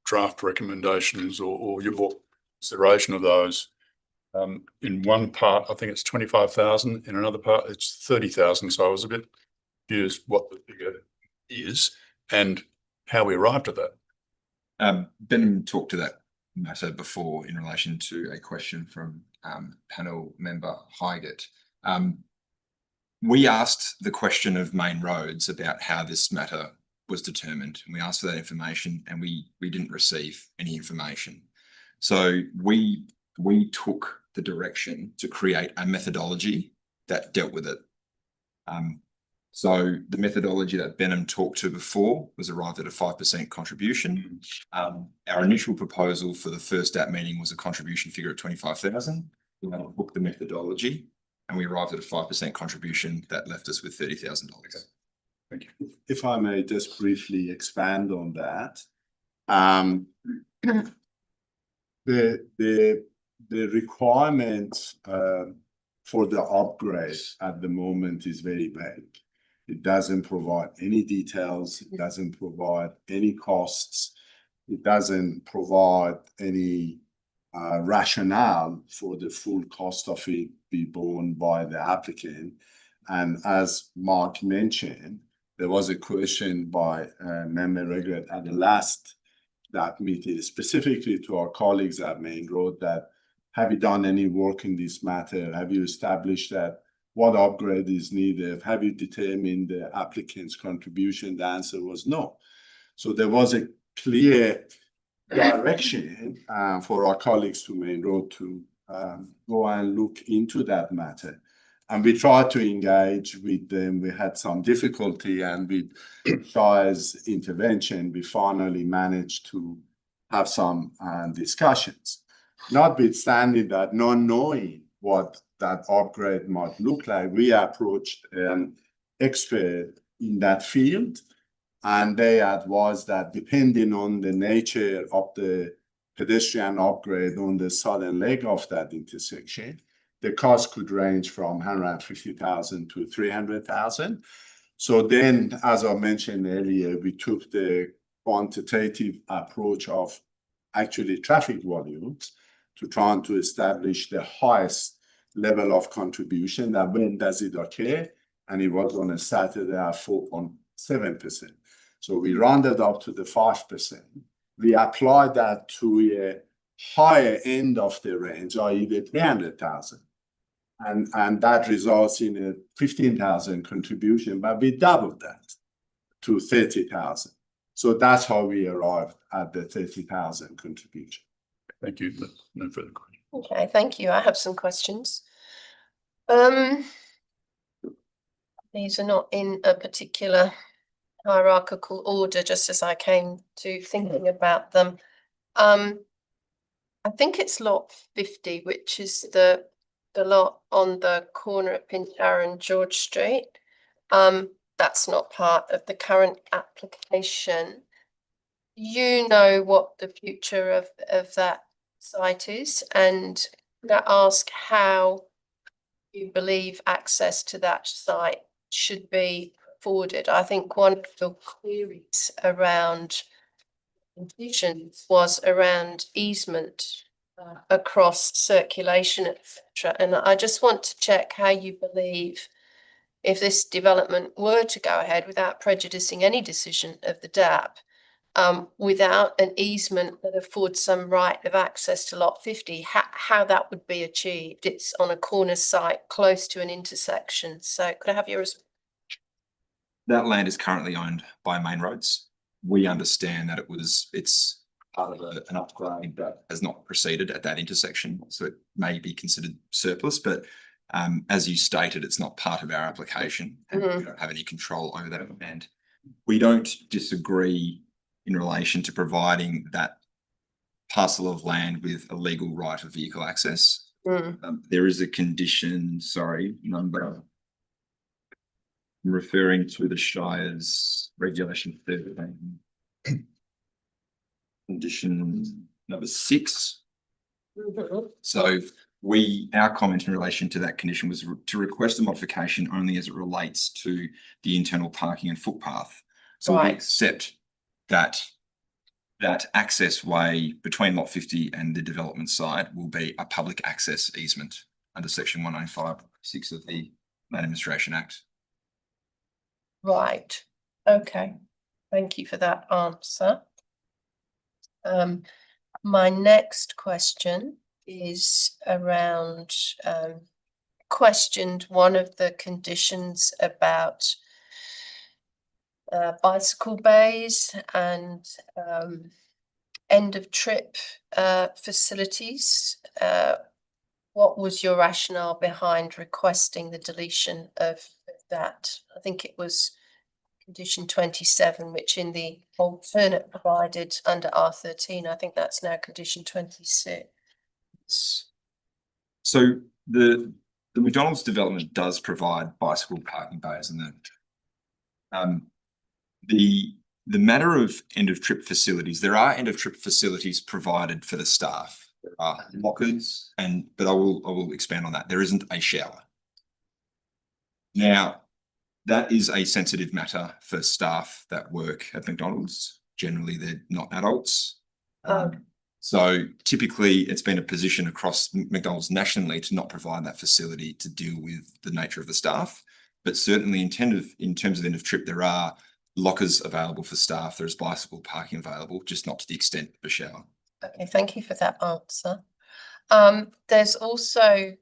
draft recommendations or your consideration of those. In one part, I think it's 25,000. In another part, it's 30,000. So I was a bit confused what the figure is and how we arrived at that. Ben talked to that matter before in relation to a question from panel member Hygert. We asked the question of Main Roads about how this matter was determined, and we asked for that information, and we didn't receive any information. So we took the direction to create a methodology that dealt with it. So the methodology that Benham talked to before was arrived at a 5% contribution. Our initial proposal for the first DAP meeting was a contribution figure of 25,000. We took the methodology and we arrived at a 5% contribution that left us with $30,000. Thank you. If I may just briefly expand on that. The requirement for the upgrade at the moment is very vague. It doesn't provide any details. It doesn't provide any costs. It doesn't provide any rationale for the full cost of it be borne by the applicant. And as Mark mentioned, there was a question by Member Regret at the last DAP meeting, specifically to our colleagues at Main Road, that have you done any work in this matter? Have you established that what upgrade is needed? Have you determined the applicant's contribution? The answer was no. So there was a clear direction for our colleagues to Main Road to go and look into that matter. And we tried to engage with them. We had some difficulty, and with Shire's intervention, we finally managed to have some discussions. Notwithstanding that, not knowing what that upgrade might look like, we approached an expert in that field, and they advised that depending on the nature of the pedestrian upgrade on the southern leg of that intersection, the cost could range from 150,000 to 300,000. So then, as I mentioned earlier, we took the quantitative approach of actually traffic volumes to trying to establish the highest level of contribution, that when does it occur, and it was on a Saturday at 4.7%. So we rounded up to the 5%. We applied that to a higher end of the range, i.e. the 300,000. And that results in a 15,000 contribution, but we doubled that to 30,000. So that's how we arrived at the 30,000 contribution. Thank you. No further questions. Okay, thank you. I have some questions. These are not in a particular hierarchical order, just as I came to thinking about them. I think it's lot 50, which is the lot on the corner at Pinchara and George Street. That's not part of the current application. You know what the future of that site is, and I ask how you believe access to that site should be afforded. I think one of the queries around conditions was around easement across circulation, etc. And I just want to check how you believe, if this development were to go ahead without prejudicing any decision of the DAP, without an easement that affords some right of access to lot 50, how that would be achieved. It's on a corner site close to an intersection. So could I have your response? That land is currently owned by Main Roads. We understand that it's part of an upgrade that has not proceeded at that intersection, so it may be considered surplus, but as you stated, it's not part of our application, and we don't have any control over that. And we don't disagree in relation to providing that parcel of land with a legal right of vehicle access. There is a condition, number, I'm referring to the Shire's regulation 13. Condition number 6. So our comment in relation to that condition was to request a modification only as it relates to the internal parking and footpath. So we accept that access way between lot 50 and the development site will be a public access easement under section 195(6) of the Land Administration Act. Right. Okay. Thank you for that answer. My next question is around questioned one of the conditions about bicycle bays and end of trip facilities. What was your rationale behind requesting the deletion of that? I think it was condition 27, which in the alternate provided under R13, I think that's now condition 26. So the McDonald's development does provide bicycle parking bays, and the matter of end of trip facilities, there are end of trip facilities provided for the staff. There are lockers, but I will expand on that. There isn't a shower. Now, that is a sensitive matter for staff that work at McDonald's. Generally, they're not adults. So typically, it's been a position across McDonald's nationally to not provide that facility to deal with the nature of the staff. But certainly, in terms of end of trip, there are lockers available for staff. There's bicycle parking available, just not to the extent of a shower. Okay, thank you for that answer. There's also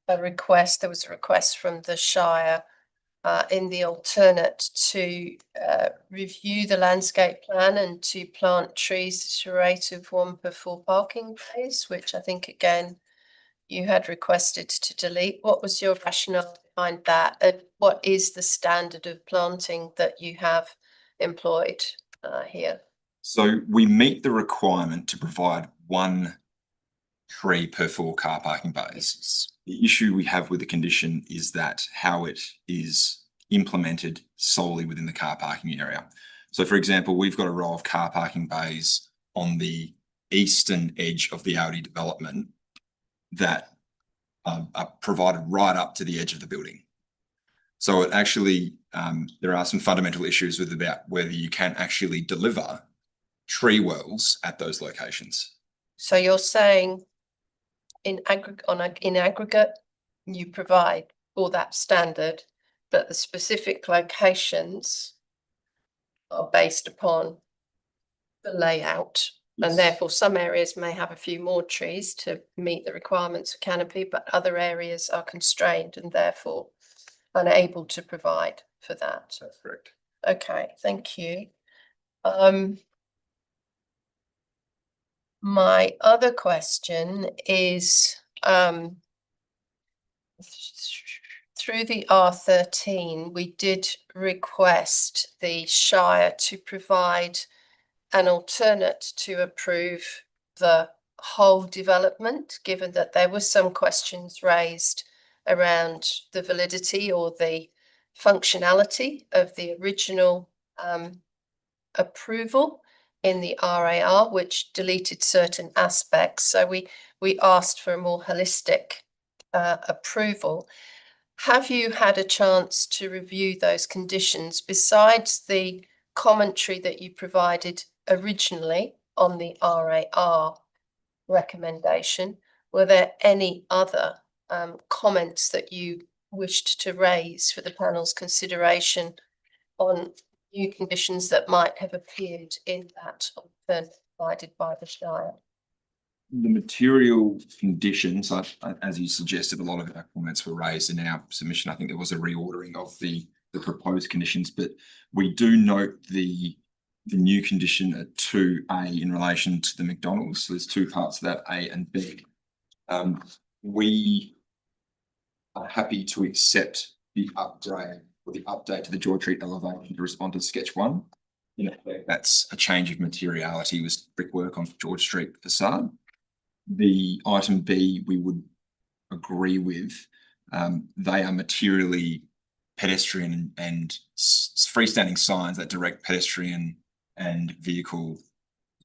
there was a request from the Shire in the alternate to review the landscape plan and to plant trees at a rate of 1 per 4 parking bays, which I think again you had requested to delete. What was your rationale behind that, and what is the standard of planting that you have employed here? So we meet the requirement to provide 1 tree per 4 car parking bays. The issue we have with the condition is that how it is implemented solely within the car parking area. So for example, we've got a row of car parking bays on the eastern edge of the Audi development that are provided right up to the edge of the building. So it actually, there are some fundamental issues about whether you can actually deliver tree wells at those locations. So you're saying in aggregate, you provide all that standard, but the specific locations are based upon the layout And therefore some areas may have a few more trees to meet the requirements of canopy, but other areas are constrained and therefore unable to provide for that. That's correct. Okay, thank you. My other question is, through the R13, we did request the Shire to provide an alternate to approve the whole development, given that there were some questions raised around the validity or the functionality of the original approval in the RAR, which deleted certain aspects. So we asked for a more holistic approval. Have you had a chance to review those conditions besides the commentary that you provided originally on the RAR recommendation? Were there any other comments that you wished to raise for the panel's consideration on new conditions that might have appeared in that alternative provided by the Shire? The material conditions, as you suggested, a lot of our comments were raised in our submission. I think there was a reordering of the proposed conditions, but we do note the new condition at 2A in relation to the McDonald's. So there's two parts of that, A and B. We are happy to accept the upgrade or the update to the George Street elevation to respond to sketch 1. In effect, that's a change of materiality with brickwork on George Street facade. The item B we would agree with. They are materially pedestrian and freestanding signs that direct pedestrian and vehicle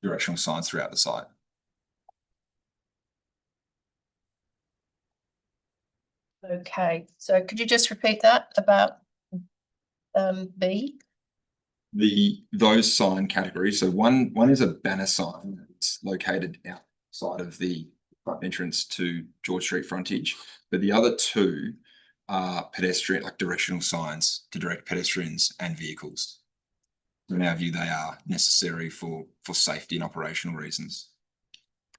directional signs throughout the site. Okay, so could you just repeat that about B? Those sign categories. So one is a banner sign that's located outside of the front entrance to George Street frontage, but the other two are pedestrian, like directional signs to direct pedestrians and vehicles. In our view, they are necessary for safety and operational reasons.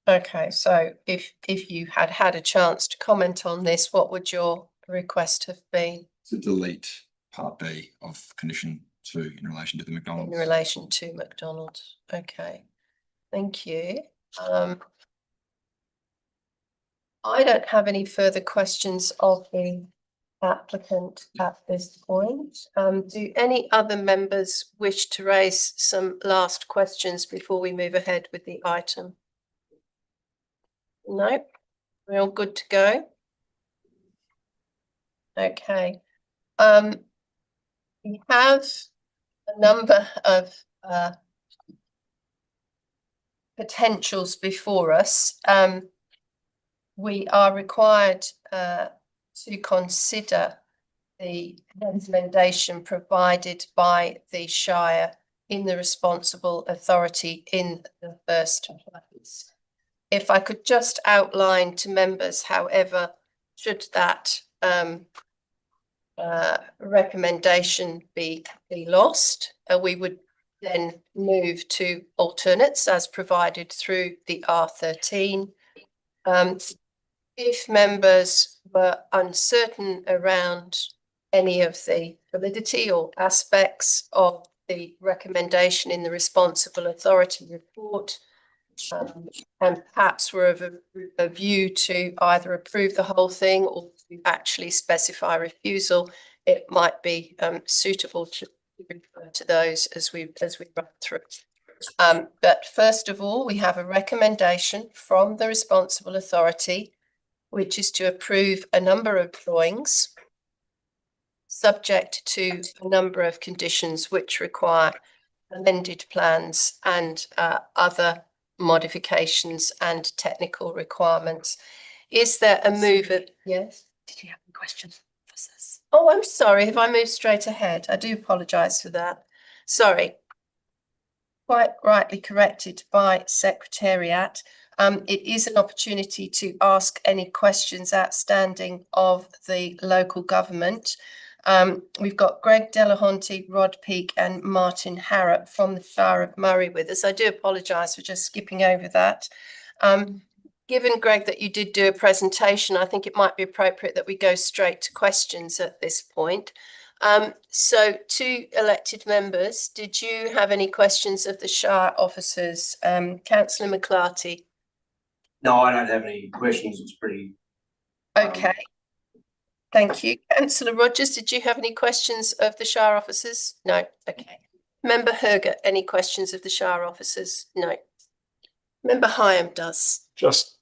Okay, so if you had had a chance to comment on this, what would your request have been? To delete part B of condition 2 in relation to the McDonald's. In relation to McDonald's. Okay, thank you. I don't have any further questions of the applicant at this point. Do any other members wish to raise some last questions before we move ahead with the item? No, we're all good to go. Okay. We have a number of potentials before us. We are required to consider the recommendation provided by the Shire in the responsible authority in the first place. If I could just outline to members, however, should that recommendation be lost, we would then move to alternates as provided through the R13. If members were uncertain around any of the validity or aspects of the recommendation in the responsible authority report, and perhaps were of a view to either approve the whole thing or to actually specify refusal, it might be suitable to refer to those as we run through. But first of all, we have a recommendation from the responsible authority, which is to approve a number of drawings subject to a number of conditions which require amended plans and other modifications and technical requirements. Is there a move of, yes? Did you have any questions for this? Oh, I'm sorry. Have I moved straight ahead? I do apologise for that. Sorry. Quite rightly corrected by Secretariat. It is an opportunity to ask any questions outstanding of the local government. We've got Greg Delahunty, Rod Peake and Martin Harrop from the Shire of Murray with us. I do apologise for just skipping over that. Given, Greg, that you did do a presentation, I think it might be appropriate that we go straight to questions at this point. So to elected members, did you have any questions of the Shire officers? Councillor McClarty? No, I don't have any questions. It's pretty. Okay. Thank you. Councillor Rogers, did you have any questions of the Shire officers? No. Okay. Member Herger, any questions of the Shire officers? No. Member Hyam does. Just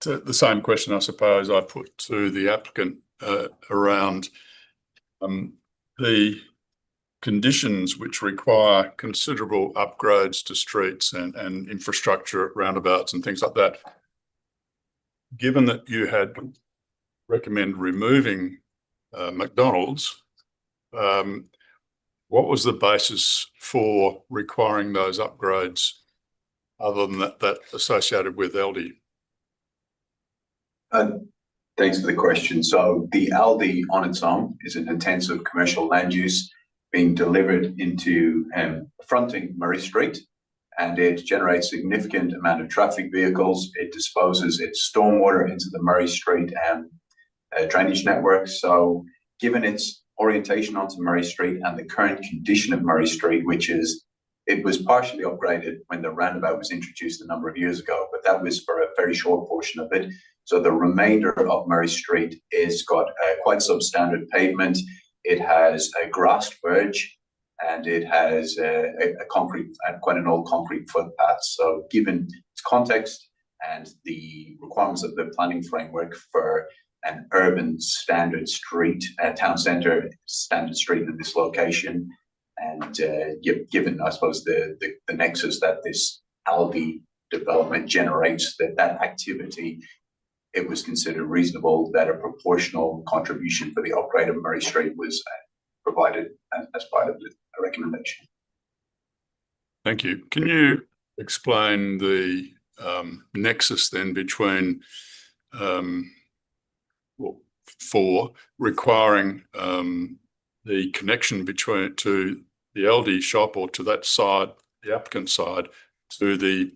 the same question, I suppose, I put to the applicant around the conditions which require considerable upgrades to streets and infrastructure at roundabouts and things like that. Given that you had recommend removing McDonald's, what was the basis for requiring those upgrades other than that associated with Aldi? Thanks for the question. So the Aldi on its own is an intensive commercial land use being delivered into fronting Murray Street, and it generates significant amount of traffic vehicles. It disposes its stormwater into the Murray Street drainage network. So given its orientation onto Murray Street and the current condition of Murray Street, which is, it was partially upgraded when the roundabout was introduced a number of years ago, but that was for a very short portion of it. So the remainder of Murray Street is got quite substandard pavement. It has a grassed verge and it has a concrete, quite an old concrete footpath. So given its context and the requirements of the planning framework for an urban standard street, town centre standard street in this location, and given, I suppose, the nexus that this Aldi development generates, that activity, it was considered reasonable that a proportional contribution for the upgrade of Murray Street was provided as part of the recommendation. Thank you. Can you explain the nexus then between for requiring the connection between to the Aldi shop or to that side, the applicant side, to the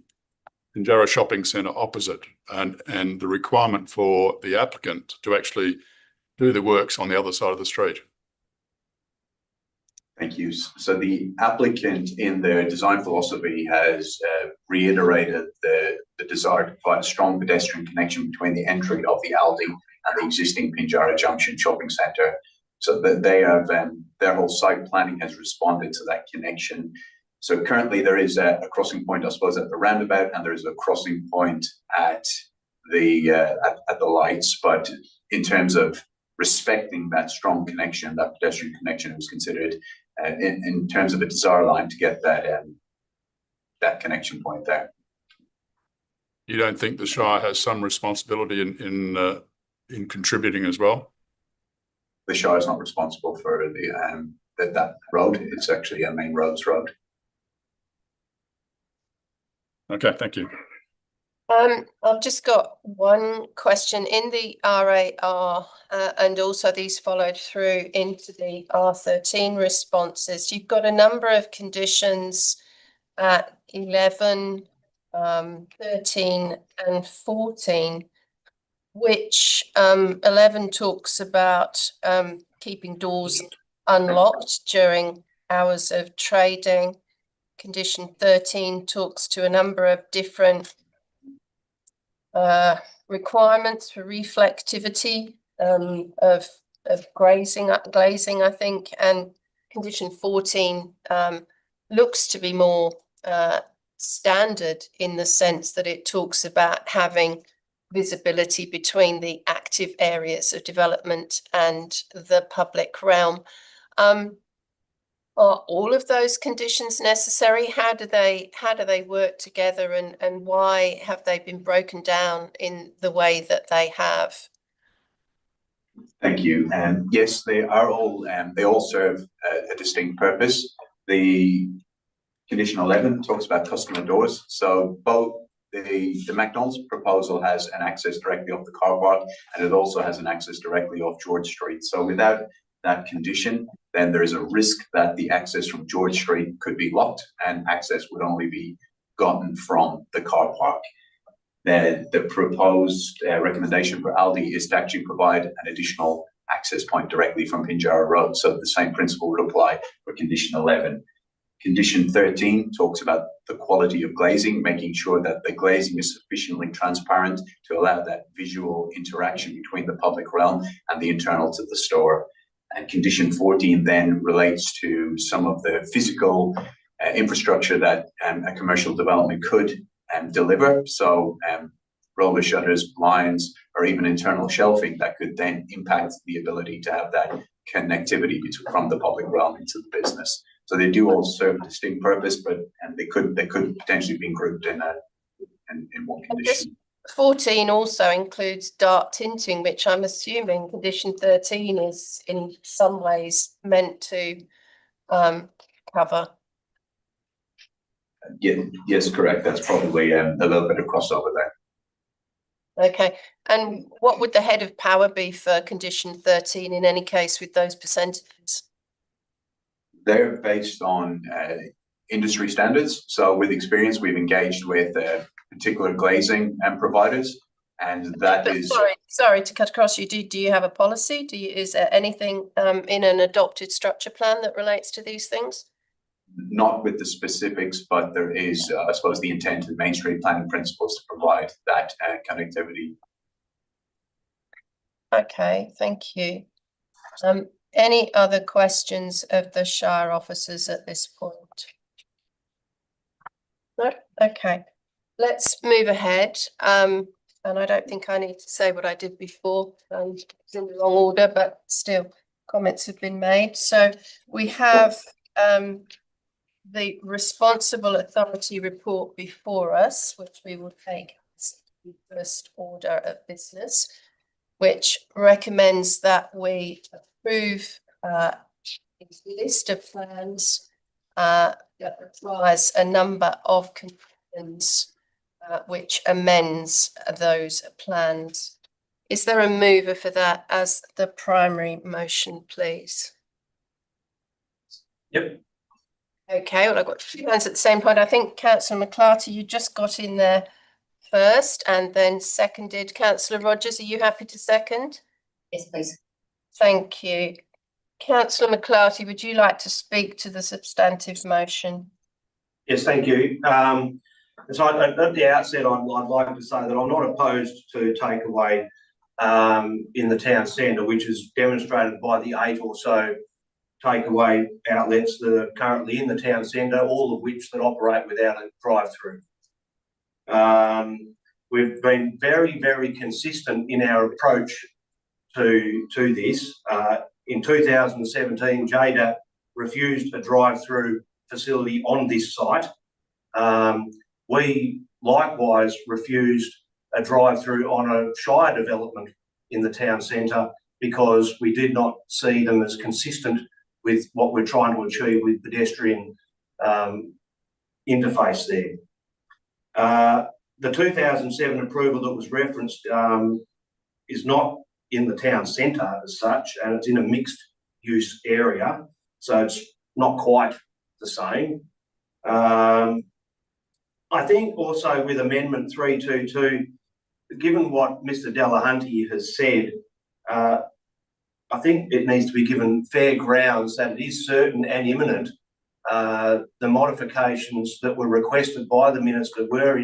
Pinjarra shopping centre opposite, and the requirement for the applicant to actually do the works on the other side of the street? Thank you. So the applicant in their design philosophy has reiterated the desire to provide a strong pedestrian connection between the entry of the Aldi and the existing Pinjarra Junction shopping centre. So that they have, their whole site planning has responded to that connection. So currently there is a crossing point, I suppose, at the roundabout, and there is a crossing point at the lights. But in terms of respecting that strong connection, that pedestrian connection, it was considered in terms of a desire line to get that connection point there. You don't think the Shire has some responsibility in contributing as well? The Shire is not responsible for that road. It's actually a main roads road. Okay, thank you. I've just got one question in the RAR, and also these followed through into the R13 responses. You've got a number of conditions at 11, 13 and 14, which 11 talks about keeping doors unlocked during hours of trading. Condition 13 talks to a number of different requirements for reflectivity of glazing, I think, and condition 14 looks to be more standard in the sense that it talks about having visibility between the active areas of development and the public realm. Are all of those conditions necessary? How do they work together, and why have they been broken down in the way that they have? Thank you. Yes, they are all. They all serve a distinct purpose. The condition 11 talks about customer doors. So both the McDonald's proposal has an access directly off the car park, and it also has an access directly off George Street. So without that condition, then there is a risk that the access from George Street could be locked and access would only be gotten from the car park. The proposed recommendation for Aldi is to actually provide an additional access point directly from Pinjarra Road. So the same principle would apply for condition 11. Condition 13 talks about the quality of glazing, making sure that the glazing is sufficiently transparent to allow that visual interaction between the public realm and the internals of the store. And condition 14 then relates to some of the physical infrastructure that a commercial development could deliver. So roller shutters, blinds, or even internal shelving that could then impact the ability to have that connectivity from the public realm into the business. So they do all serve a distinct purpose, but they could potentially be grouped in one condition. 14 also includes dark tinting, which I'm assuming condition 13 is in some ways meant to cover. Yeah, yes, correct. That's probably a little bit of crossover there. Okay, and what would the head of power be for condition 13 in any case with those percentages? They're based on industry standards. So with experience, we've engaged with particular glazing providers, and that is. Sorry to cut across you. Do you have a policy? Is there anything in an adopted structure plan that relates to these things? Not with the specifics, but there is, I suppose, the intent and Main Street planning principles to provide that connectivity. Okay, thank you. Any other questions of the Shire officers at this point? No? Okay, let's move ahead. And I don't think I need to say what I did before. It's in the wrong order, but still comments have been made. So we have the responsible authority report before us, which we will take as the first order of business, which recommends that we approve a list of plans that requires a number of conditions which amends those plans. Is there a mover for that as the primary motion, please? Yep. Okay, well, I've got two hands at the same point. I think Councillor McClarty, you just got in there first and then seconded. Councillor Rogers, are you happy to second? Yes, please. Thank you. Councillor McClarty, would you like to speak to the substantive motion? Yes, thank you. So at the outset, I'd like to say that I'm not opposed to takeaway in the town centre, which is demonstrated by the 8 or so takeaway outlets that are currently in the town centre, all of which that operate without a drive-through. We've been very, very consistent in our approach to this. In 2017, JDAP refused a drive-through facility on this site. We likewise refused a drive-through on a Shire development in the town centre because we did not see them as consistent with what we're trying to achieve with pedestrian interface there. The 2007 approval that was referenced is not in the town centre as such, and it's in a mixed use area, so it's not quite the same. I think also with Amendment 322, given what Mr. Delahunty has said, I think it needs to be given fair grounds that it is certain and imminent. The modifications that were requested by the Minister were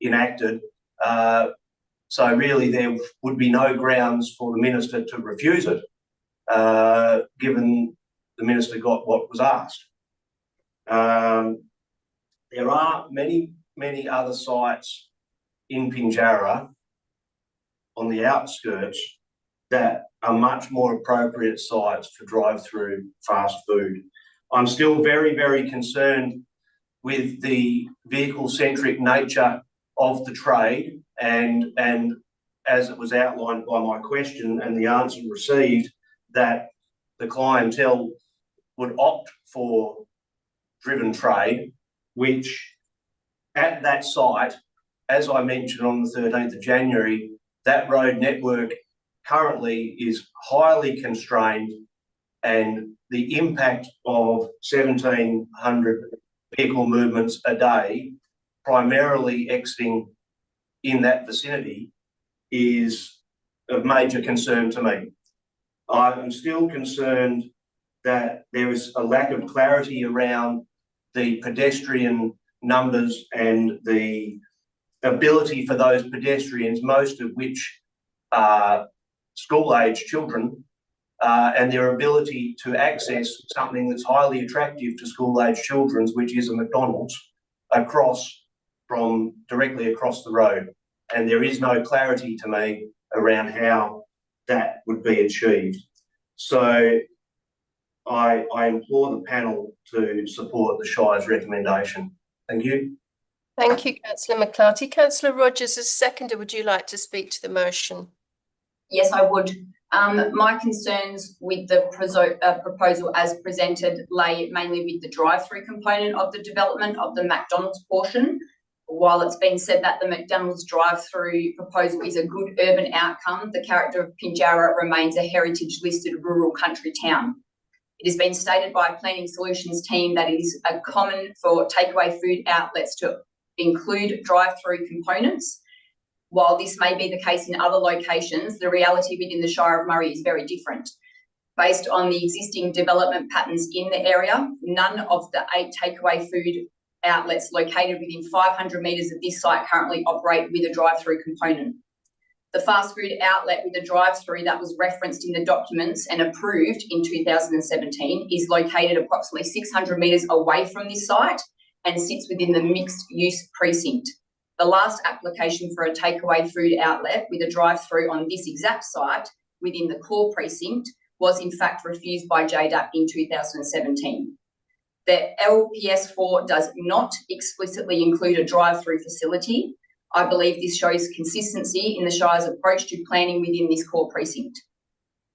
enacted. So really there would be no grounds for the Minister to refuse it, given the Minister got what was asked. There are many other sites in Pinjarra on the outskirts that are much more appropriate sites for drive-through fast food. I'm still very, very concerned with the vehicle-centric nature of the trade, and as it was outlined by my question and the answer received, that the clientele would opt for driven trade, which at that site, as I mentioned on the 13th of January, that road network currently is highly constrained and the impact of 1,700 vehicle movements a day, primarily exiting in that vicinity, is of major concern to me. I am still concerned that there is a lack of clarity around the pedestrian numbers and the ability for those pedestrians, most of which are school-age children, and their ability to access something that's highly attractive to school-age children, which is a McDonald's, directly across the road. And there is no clarity to me around how that would be achieved. So I implore the panel to support the Shire's recommendation. Thank you. Thank you, Councillor McClarty. Councillor Rogers, as seconder, would you like to speak to the motion? Yes, I would. My concerns with the proposal as presented lay mainly with the drive-through component of the development of the McDonald's portion. While it's been said that the McDonald's drive-through proposal is a good urban outcome, the character of Pinjarra remains a heritage-listed rural country town. It has been stated by a Planning Solutions team that it is common for takeaway food outlets to include drive-through components. While this may be the case in other locations, the reality within the Shire of Murray is very different. Based on the existing development patterns in the area, none of the 8 takeaway food outlets located within 500 metres of this site currently operate with a drive-through component. The fast food outlet with a drive-through that was referenced in the documents and approved in 2017 is located approximately 600 metres away from this site and sits within the mixed-use precinct. The last application for a takeaway food outlet with a drive-through on this exact site within the core precinct was in fact refused by JDAP in 2017. The LPS4 does not explicitly include a drive-through facility. I believe this shows consistency in the Shire's approach to planning within this core precinct.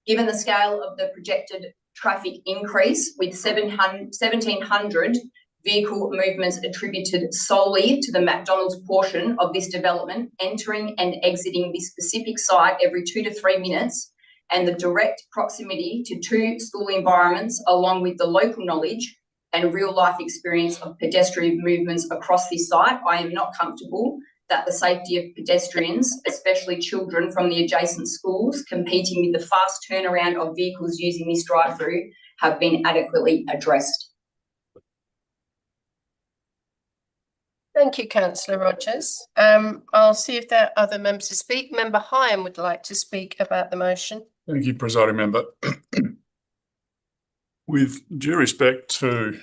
Given the scale of the projected traffic increase with 1,700 vehicle movements attributed solely to the McDonald's portion of this development, entering and exiting this specific site every 2 to 3 minutes, and the direct proximity to 2 school environments, along with the local knowledge and real life experience of pedestrian movements across this site, I am not comfortable that the safety of pedestrians, especially children from the adjacent schools, competing with the fast turnaround of vehicles using this drive-through, have been adequately addressed. Thank you, Councillor Rogers. I'll see if there are other members to speak. Member Hyam would like to speak about the motion. Thank you, Presiding Member. With due respect to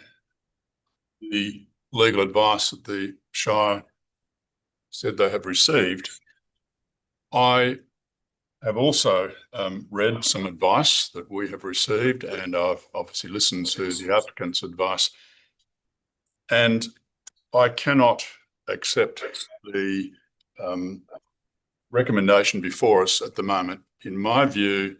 the legal advice that the Shire said they have received, I have also read some advice that we have received, and I've obviously listened to the applicant's advice, and I cannot accept the recommendation before us at the moment. In my view,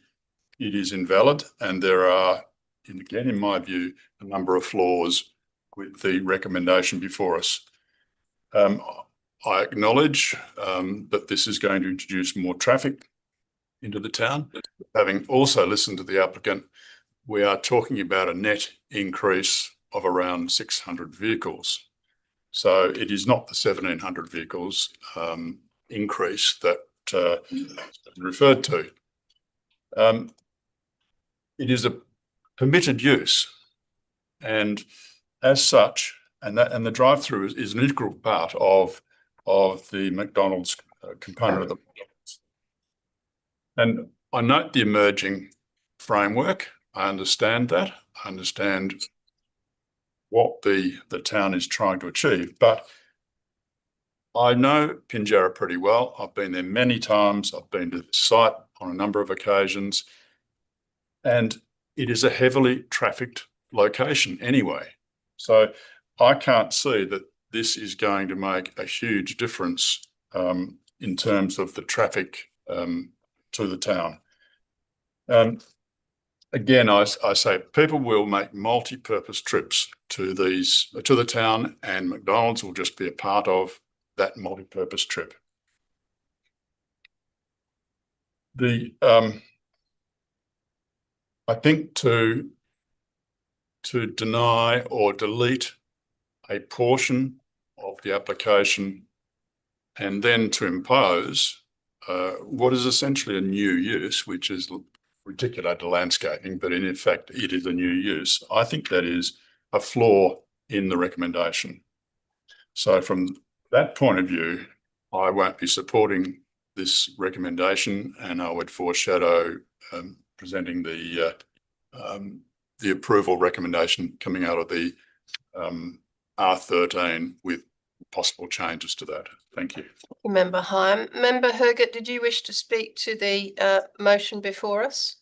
it is invalid, and there are, and again, in my view, a number of flaws with the recommendation before us. I acknowledge that this is going to introduce more traffic into the town. Having also listened to the applicant, we are talking about a net increase of around 600 vehicles. So it is not the 1,700 vehicles increase that referred to. It is a permitted use, and as such, and the drive-through is an integral part of the McDonald's component of the McDonald's. And I note the emerging framework. I understand that. I understand what the town is trying to achieve, but I know Pinjarra pretty well. I've been there many times. I've been to the site on a number of occasions, and it is a heavily trafficked location anyway. So I can't see that this is going to make a huge difference in terms of the traffic to the town. Again, I say people will make multi-purpose trips to the town, and McDonald's will just be a part of that multi-purpose trip. I think to to deny or delete a portion of the application and then to impose what is essentially a new use, which is reticulate to landscaping, but in effect it is a new use. I think that is a flaw in the recommendation. So from that point of view, I won't be supporting this recommendation, and I would foreshadow presenting the approval recommendation coming out of the R13 with possible changes to that. Thank you. Member Hyam. Member Herget, did you wish to speak to the motion before us?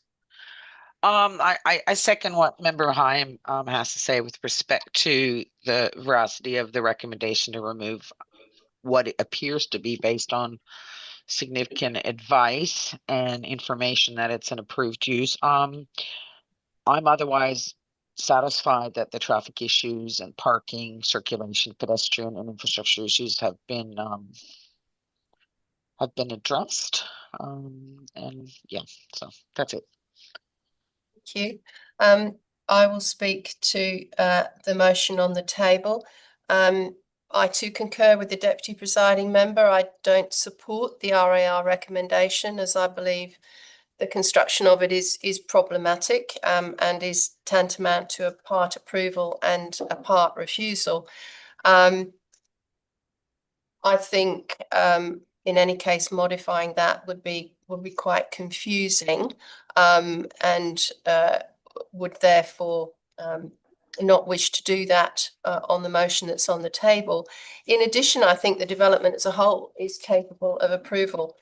I second what Member Hyam has to say with respect to the veracity of the recommendation to remove what it appears to be based on significant advice and information that it's an approved use. I'm otherwise satisfied that the traffic issues and parking, circulation, pedestrian and infrastructure issues have been addressed. And yeah, so that's it. Thank you. I will speak to the motion on the table. I too concur with the Deputy Presiding Member. I don't support the RAR recommendation, as I believe the construction of it is problematic and is tantamount to a part approval and a part refusal. I think in any case modifying that would be quite confusing and would therefore not wish to do that on the motion that's on the table. In addition, I think the development as a whole is capable of approval.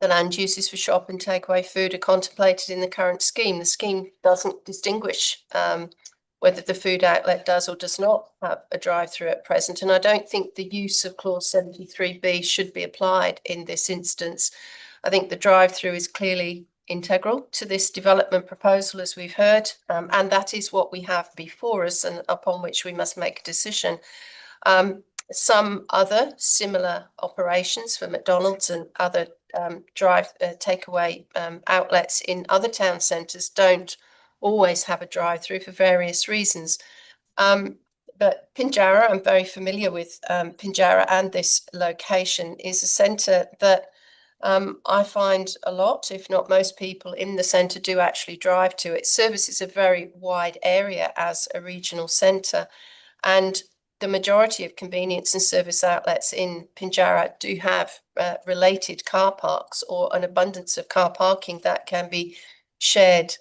The land uses for shop and takeaway food are contemplated in the current scheme. The scheme doesn't distinguish whether the food outlet does or does not have a drive-through at present. And I don't think the use of clause 73B should be applied in this instance. I think the drive-through is clearly integral to this development proposal, as we've heard, and that is what we have before us and upon which we must make a decision. Some other similar operations for McDonald's and other takeaway outlets in other town centres don't always have a drive-through for various reasons. But Pinjarra, I'm very familiar with Pinjarra, and this location is a centre that I find a lot, if not most people in the centre do actually drive to. It services a very wide area as a regional centre, and the majority of convenience and service outlets in Pinjarra do have related car parks or an abundance of car parking that can be shared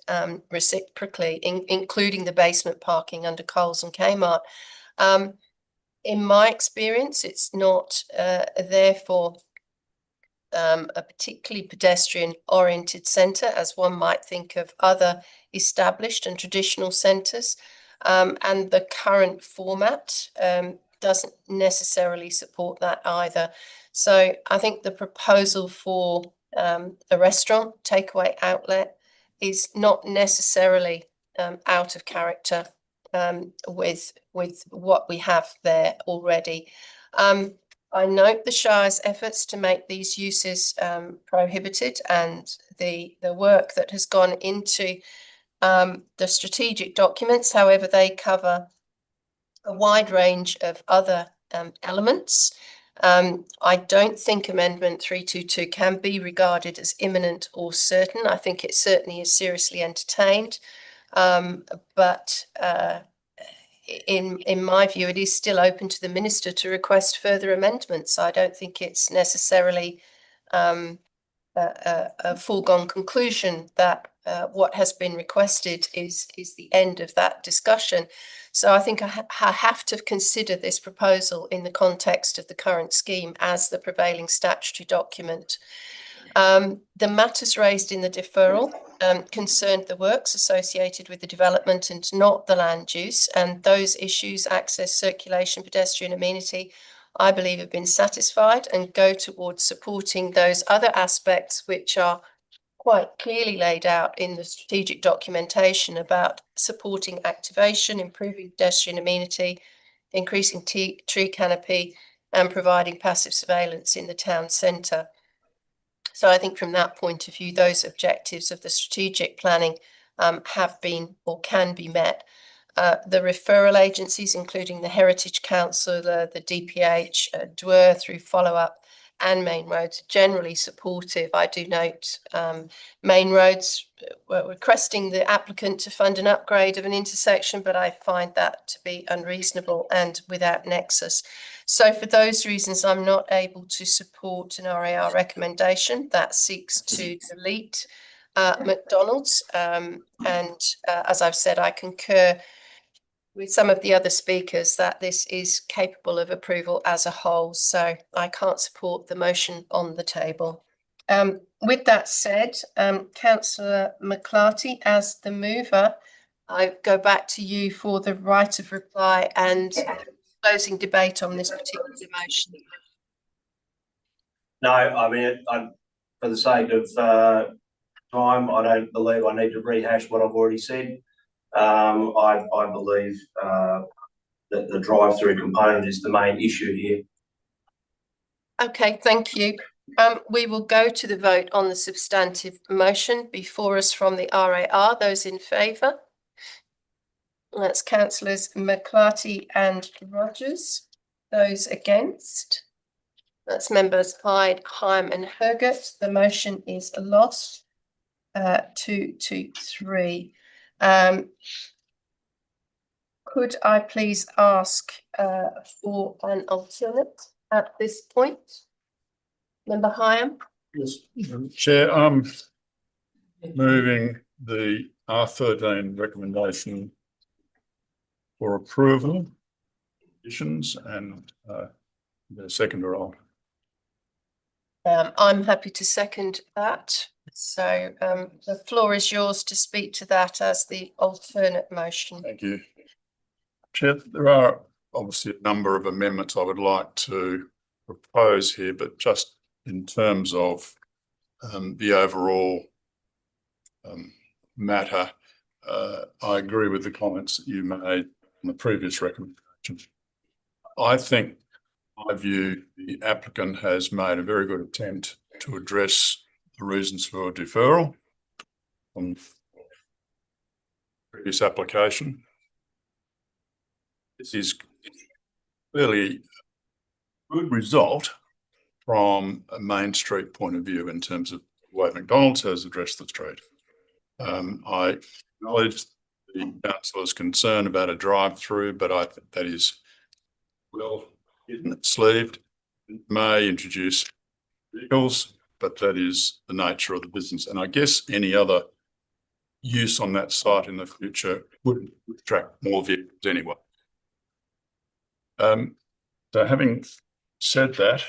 reciprocally, including the basement parking under Coles and Kmart. In my experience, it's not therefore a particularly pedestrian-oriented centre, as one might think of other established and traditional centres. And the current format doesn't necessarily support that either. So I think the proposal for a restaurant takeaway outlet is not necessarily out of character with what we have there already. I note the Shire's efforts to make these uses prohibited and the work that has gone into the strategic documents. However, they cover a wide range of other elements. I don't think Amendment 322 can be regarded as imminent or certain. I think it certainly is seriously entertained, but in my view, it is still open to the Minister to request further amendments. I don't think it's necessarily a foregone conclusion that what has been requested is the end of that discussion. So I think I have to consider this proposal in the context of the current scheme as the prevailing statutory document. The matters raised in the deferral concerned the works associated with the development and not the land use, and those issues, access, circulation, pedestrian amenity, I believe have been satisfied and go towards supporting those other aspects which are quite clearly laid out in the strategic documentation about supporting activation, improving pedestrian amenity, increasing tree canopy, and providing passive surveillance in the town centre. So I think from that point of view, those objectives of the strategic planning have been or can be met. The referral agencies, including the Heritage Council, the DPH, DWER through follow-up, and Main Roads, are generally supportive. I do note Main Roads were requesting the applicant to fund an upgrade of an intersection, but I find that to be unreasonable and without nexus. So for those reasons, I'm not able to support an RAR recommendation that seeks to delete McDonald's. As I've said, I concur with some of the other speakers that this is capable of approval as a whole, so I can't support the motion on the table. With that said, Councillor McClarty, as the mover, I go back to you for the right of reply and closing debate on this particular motion. No, I mean, for the sake of time, I don't believe I need to rehash what I've already said. I believe that the drive-through component is the main issue here. Okay, thank you. We will go to the vote on the substantive motion before us from the RAR. Those in favour? That's councillors McClarty and Rogers. Those against? That's members Hyde, Hyam and Hergert. The motion is lost. 2-3. Could I please ask for an alternate at this point? Member Hyam? Yes, Chair, I'm moving the R13 recommendation for approval, conditions, and the seconder on. I'm happy to second that. So the floor is yours to speak to that as the alternate motion. Thank you. Chair, there are obviously a number of amendments I would like to propose here, but just in terms of the overall matter, I agree with the comments that you made on the previous recommendation. I think, in my view, the applicant has made a very good attempt to address the reasons for deferral on previous application. This is clearly a good result from a Main Street point of view in terms of the way McDonald's has addressed the street. I acknowledge the councillor's concern about a drive-through, but I think that is well hidden, sleeved. It may introduce vehicles, but that is the nature of the business. And I guess any other use on that site in the future would attract more vehicles anyway. So having said that,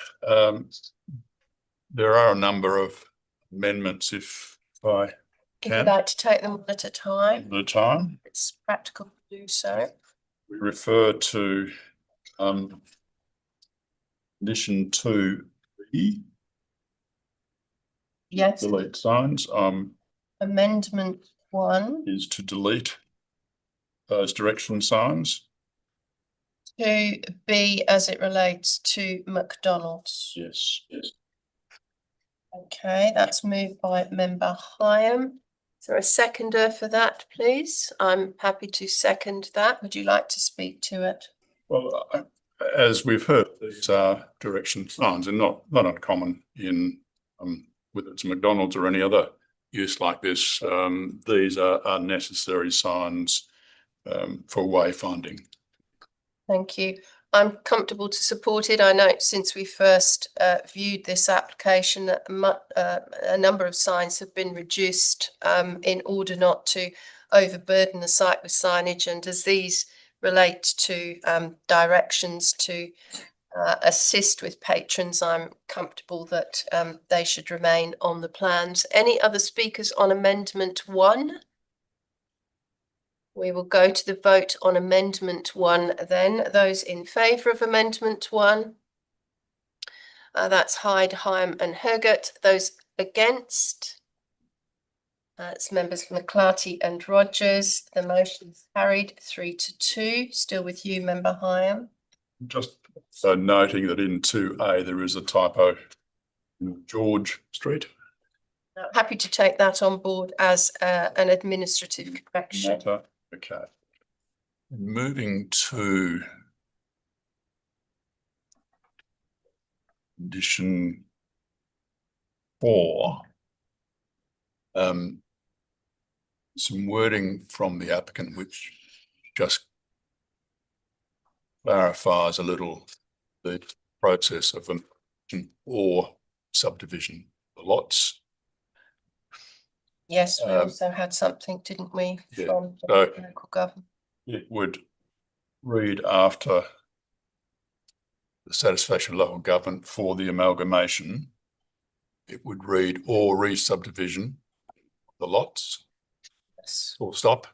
there are a number of amendments if I Would you can. like to take them one at a time? At a time. It's practical to do so. We refer to condition 2B. Yes. Delete signs. Amendment 1. Is to delete those direction signs. 2B as it relates to McDonald's. Yes. Yes. Okay, that's moved by member Hyam. Is there a seconder for that, please? I'm happy to second that. Would you like to speak to it? Well, as we've heard, these are direction signs and not uncommon in whether it's McDonald's or any other use like this. These are necessary signs for wayfinding. Thank you. I'm comfortable to support it. I know since we first viewed this application that a number of signs have been reduced in order not to overburden the site with signage, and as these relate to directions to assist with patrons, I'm comfortable that they should remain on the plans. Any other speakers on Amendment 1? We will go to the vote on Amendment 1 then. Those in favour of Amendment 1? That's Hyde, Hyam and Hergert. Those against? It's members McClarty and Rogers. The motion is carried 3-2. Still with you, Member Hyam. Just so noting that in 2A there is a typo in George Street. Happy to take that on board as an administrative correction. Matter. Okay. Moving to condition 4. Some wording from the applicant which just clarifies a little the process of an or subdivision lots. Yes, we also had something, didn't we, Yeah, from the so local government? it would read after the satisfaction of local government for the amalgamation. It would read or re-subdivision the lots. Yes. Full stop.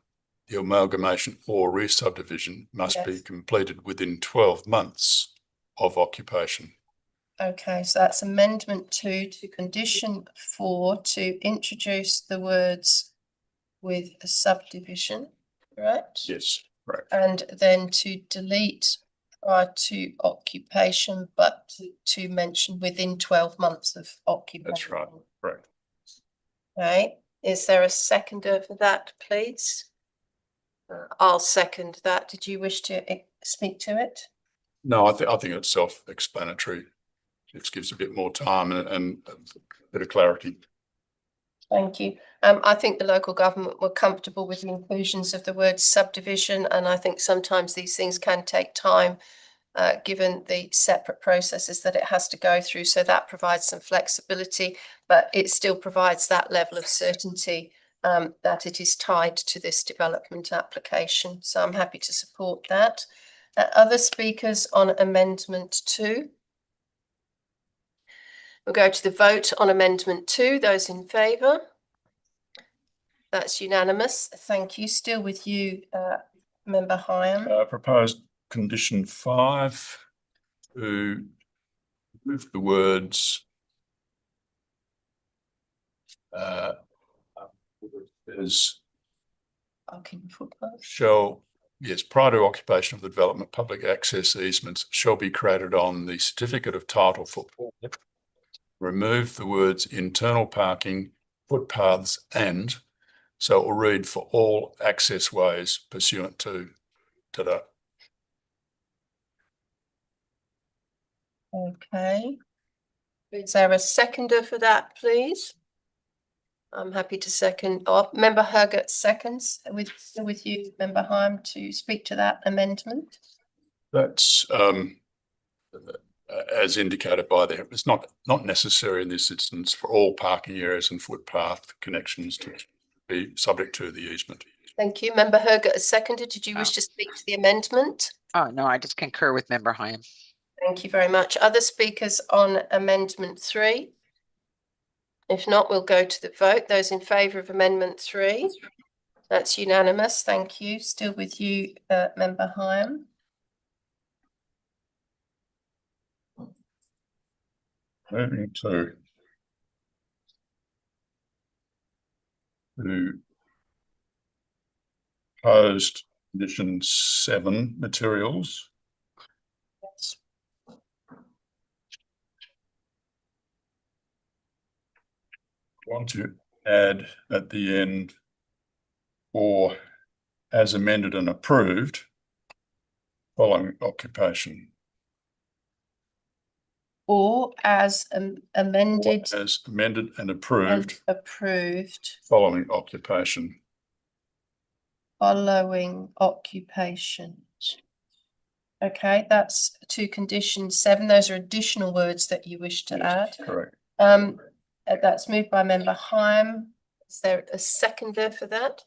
The amalgamation or re-subdivision must be Yes. completed within 12 months of occupation. Okay, so that's amendment 2 to condition 4 to introduce the words with a subdivision, right? Yes, correct. And then to delete prior to occupation, but to mention within 12 months of occupation. That's right, correct. Okay, is there a seconder for that, please? I'll second that. Did you wish to speak to it? No, I think it's self-explanatory. It gives a bit more time and a bit of clarity. Thank you. I think the local government were comfortable with the inclusions of the word subdivision, and I think sometimes these things can take time, given the separate processes that it has to go through. So that provides some flexibility, but it still provides that level of certainty that it is tied to this development application. So I'm happy to support that. Other speakers on amendment 2? We'll go to the vote on amendment 2. Those in favour? That's unanimous. Thank you. Still with you, Member Hyam. Proposed condition 5 to move the words as shall, yes, prior to occupation of the development, public access easements shall be created on the certificate of title footpath. Remove the words internal parking, footpaths and, so it will read for all access ways pursuant to that. Okay. Is there a seconder for that, please? I'm happy to second. Oh, Member Hergert seconds. With you, Member Hyam, to speak to that amendment. That's as indicated by there. It's not necessary in this instance for all parking areas and footpath connections to be subject to the easement. Thank you. Member Hergert has seconded. Did you wish to speak to the amendment? Oh, no, I just concur with Member Hyam. Thank you very much. Other speakers on amendment 3? If not, we'll go to the vote. Those in favour of amendment 3? That's unanimous. Thank you. Still with you, Member Hyam. Moving to proposed condition 7 materials. Yes. Want to add at the end or as amended and approved following occupation. Or as amended. As amended and approved Approved following occupation. following occupation. Okay, that's to condition 7. Those are additional words that you wish to add. Correct. That's moved by Member Hyam. Is there a seconder for that?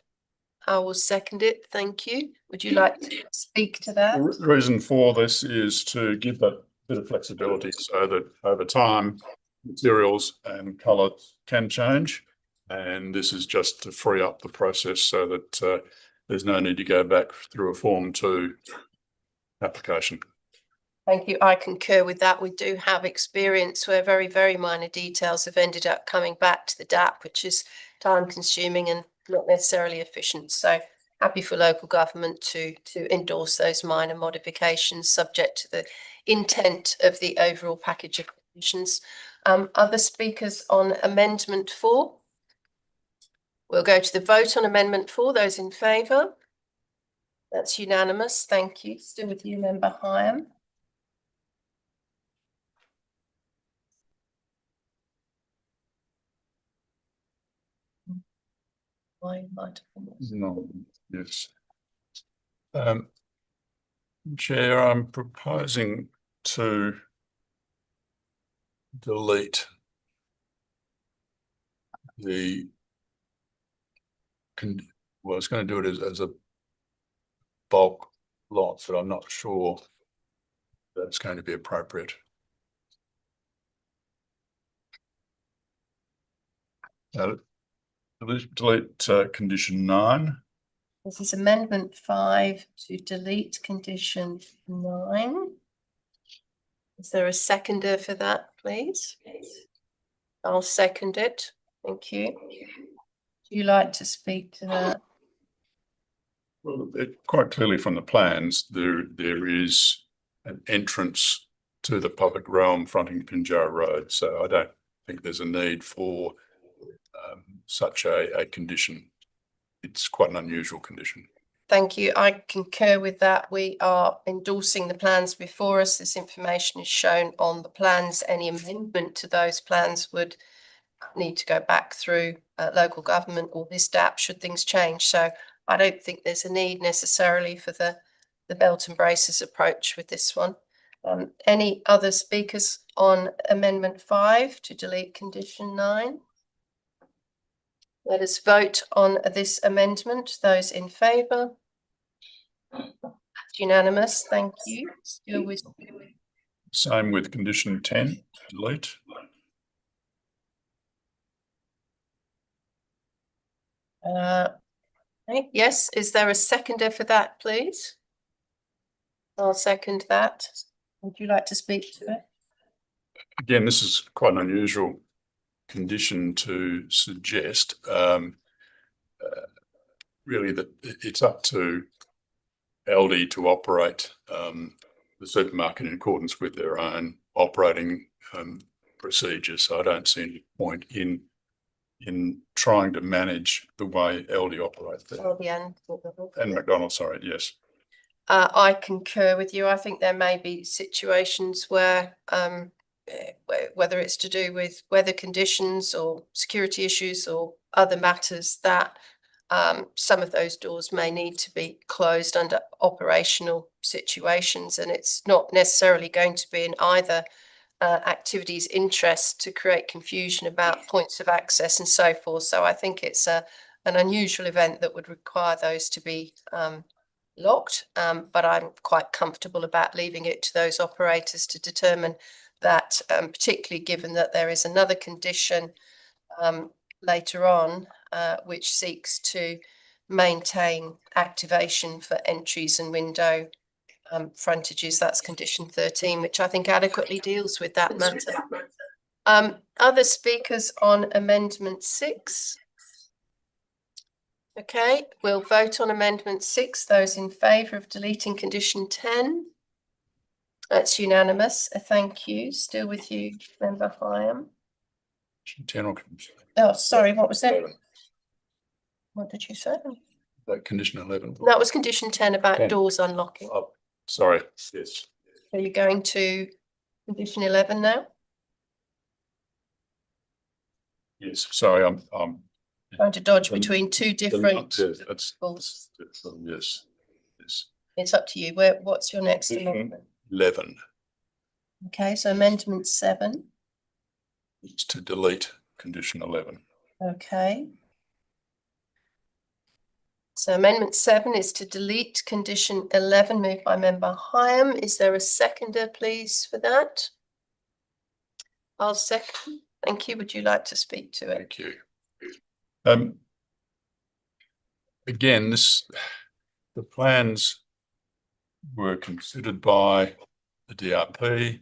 I will second it. Thank you. Would you like to speak to that? The reason for this is to give that bit of flexibility so that over time materials and colour can change, and this is just to free up the process so that there's no need to go back through a Form 2 application. Thank you. I concur with that. We do have experience where very, very minor details have ended up coming back to the DAP, which is time consuming and not necessarily efficient. So happy for local government to endorse those minor modifications subject to the intent of the overall package of conditions. Other speakers on amendment 4? We'll go to the vote on Amendment 4. Those in favour? That's unanimous. Thank you. Still with you, Member Hyam. No, yes. Chair, I'm proposing to delete the well, I was going to do it as a bulk lot, but I'm not sure that's going to be appropriate. Delete condition 9. This is Amendment 5 to delete condition 9. Is there a seconder for that, please? I'll second it. Thank you. Do you like to speak to that? Well, quite clearly from the plans, there is an entrance to the public realm fronting Pinjarra Road, so I don't think there's a need for such a condition. It's quite an unusual condition. Thank you. I concur with that. We are endorsing the plans before us. This information is shown on the plans. Any amendment to those plans would need to go back through local government or this DAP should things change. So I don't think there's a need necessarily for the belt and braces approach with this one. Any other speakers on Amendment 5 to delete condition 9? Let us vote on this amendment. Those in favour? It's unanimous. Thank you. Still with Same with condition 10, delete. okay. Yes, is there a seconder for that, please? I'll second that. Would you like to speak to it? Again, this is quite an unusual condition to suggest. Really, that it's up to Aldi to operate the supermarket in accordance with their own operating procedures. So I don't see any point in trying to manage the way Aldi operates there. Aldi And McDonald's, sorry, yes. I concur with you. I think there may be situations where whether it's to do with weather conditions or security issues or other matters, that some of those doors may need to be closed under operational situations, and it's not necessarily going to be in either activities' interest to create confusion about points of access and so forth. So I think it's an unusual event that would require those to be locked, but I'm quite comfortable about leaving it to those operators to determine that, particularly given that there is another condition later on which seeks to maintain activation for entries and window frontages. That's condition 13, which I think adequately deals with that matter. Other speakers on Amendment 6? Okay, we'll vote on Amendment 6. Those in favour of deleting condition 10? That's unanimous. Thank you. Still with you, Member Hyam. 10 or condition? Oh, sorry, what was that? What did you say? Condition 11. That was condition 10 about 10. doors unlocking. Oh, sorry, yes. Are you going to condition 11 now? Yes, sorry, I'm Trying to dodge between two different. Yes, yes. It's up to you. What's your next amendment? 11. Okay, so Amendment 7. It's to delete condition 11. Okay. So Amendment 7 is to delete condition 11, moved by Member Hyam. Is there a seconder, please, for that? I'll second. Thank you. Would you like to speak to it? Thank you. Again, the plans were considered by the DRP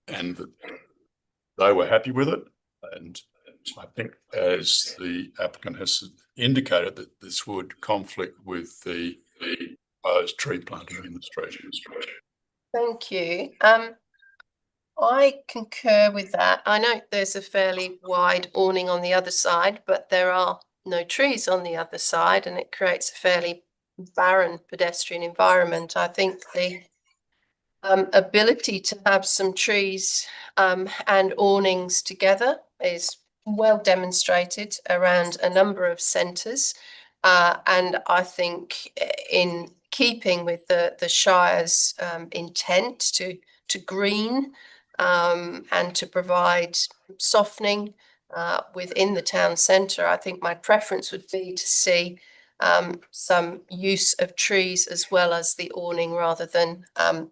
and they were happy with it. And I think, as the applicant has indicated, that this would conflict with the proposed tree planting in the street. Thank you. I concur with that. I know there's a fairly wide awning on the other side, but there are no trees on the other side, and it creates a fairly barren pedestrian environment. I think the ability to have some trees and awnings together is well demonstrated around a number of centres. And I think in keeping with the Shire's intent to green and to provide softening within the town centre, I think my preference would be to see some use of trees as well as the awning rather than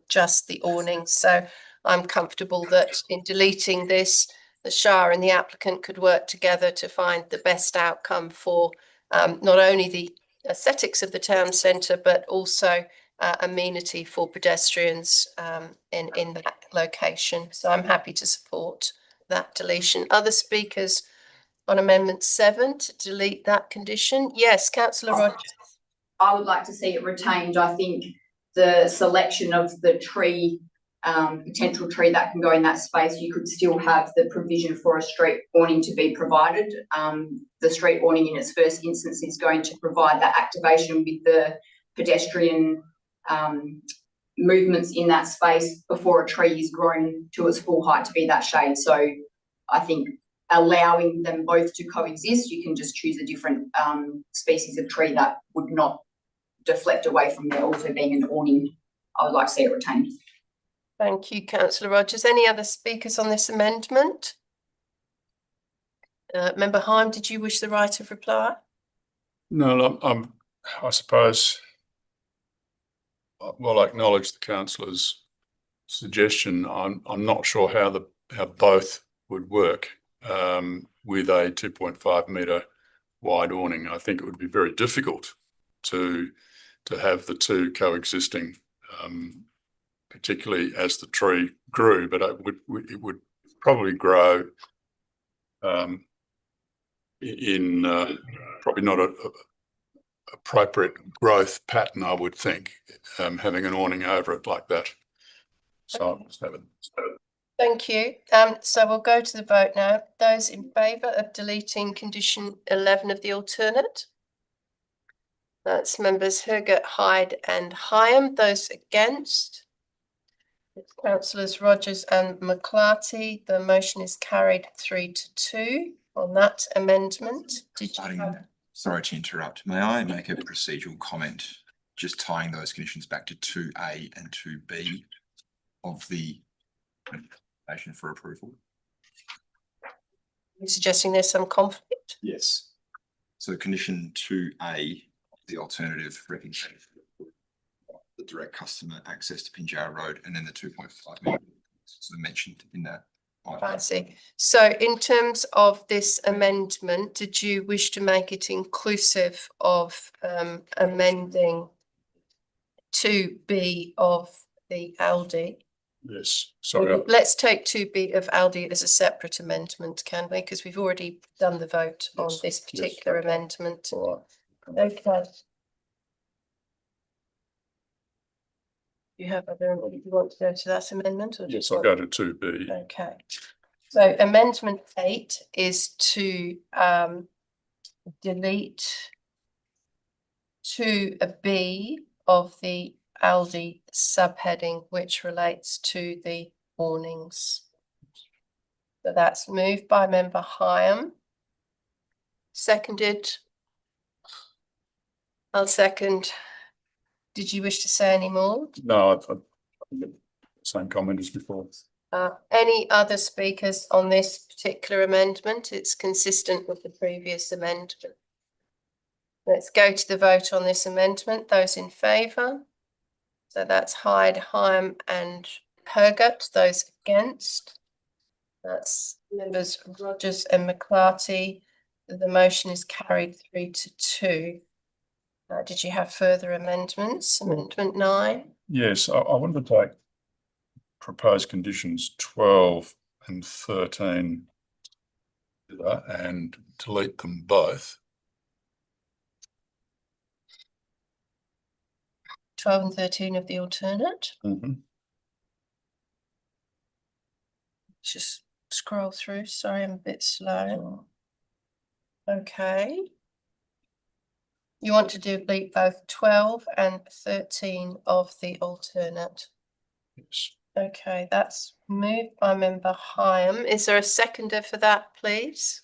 just the awning. So I'm comfortable that in deleting this, the Shire and the applicant could work together to find the best outcome for not only the aesthetics of the town centre, but also amenity for pedestrians in that location. So I'm happy to support that deletion. Other speakers on Amendment 7 to delete that condition? Yes, Councillor Rogers. I would like to see it retained. I think the selection of the tree, potential tree that can go in that space, you could still have the provision for a street awning to be provided. The street awning in its first instance is going to provide that activation with the pedestrian movements in that space before a tree is grown to its full height to be that shade. So I think allowing them both to coexist, you can just choose a different species of tree that would not deflect away from there also being an awning. I would like to see it retained. Thank you, Councillor Rogers. Any other speakers on this amendment? Member Heim, did you wish the right of reply? No, I suppose, well, I acknowledge the councillor's suggestion. I'm not sure how both would work with a 2.5 metre wide awning. I think it would be very difficult to have the two coexisting, particularly as the tree grew, but it would probably grow in probably not a appropriate growth pattern, I would think, having an awning over it like that. So Thank you. So we'll go to the vote now. Those in favour of deleting condition 11 of the alternate? That's members Hergert, Hyde and Hyam. Those against? It's councillors Rogers and McClarty. The motion is carried 3-2 on that amendment. Sorry to interrupt. May I make a procedural comment, just tying those conditions back to 2A and 2B of the application for approval? You're suggesting there's some conflict? Yes. So condition 2A, the alternative recognition, the direct customer access to Pinjarra Road, and then the 2.5 million sort of mentioned in that. I see. So in terms of this amendment, did you wish to make it inclusive of amending 2B of the Aldi? yes, sorry. Let's take 2B of Aldi as a separate amendment, can we? Because we've already done the vote on this particular amendment. All right. Okay. You have other, you want to go to that amendment? Or Yes, I'll go to 2B. Okay. So amendment 8 is to delete 2B of the Aldi subheading, which relates to the awnings. So that's moved by member Hyam. Seconded. I'll second. Did you wish to say any more? No, same comment as before. Any other speakers on this particular amendment? It's consistent with the previous amendment. Let's go to the vote on this amendment. Those in favour? So that's Hyde, Hyam and Hergert. Those against? That's members Rogers and McClarty. The motion is carried 3-2. Did you have further amendments? Amendment 9? Yes, I wanted to take proposed conditions 12 and 13 and delete them both. 12 and 13 of the alternate? Mm-hmm. Just scroll through. Sorry, I'm a bit slow. Okay. You want to delete both 12 and 13 of the alternate. Yes. Okay, that's moved by member Hyam. Is there a seconder for that, please?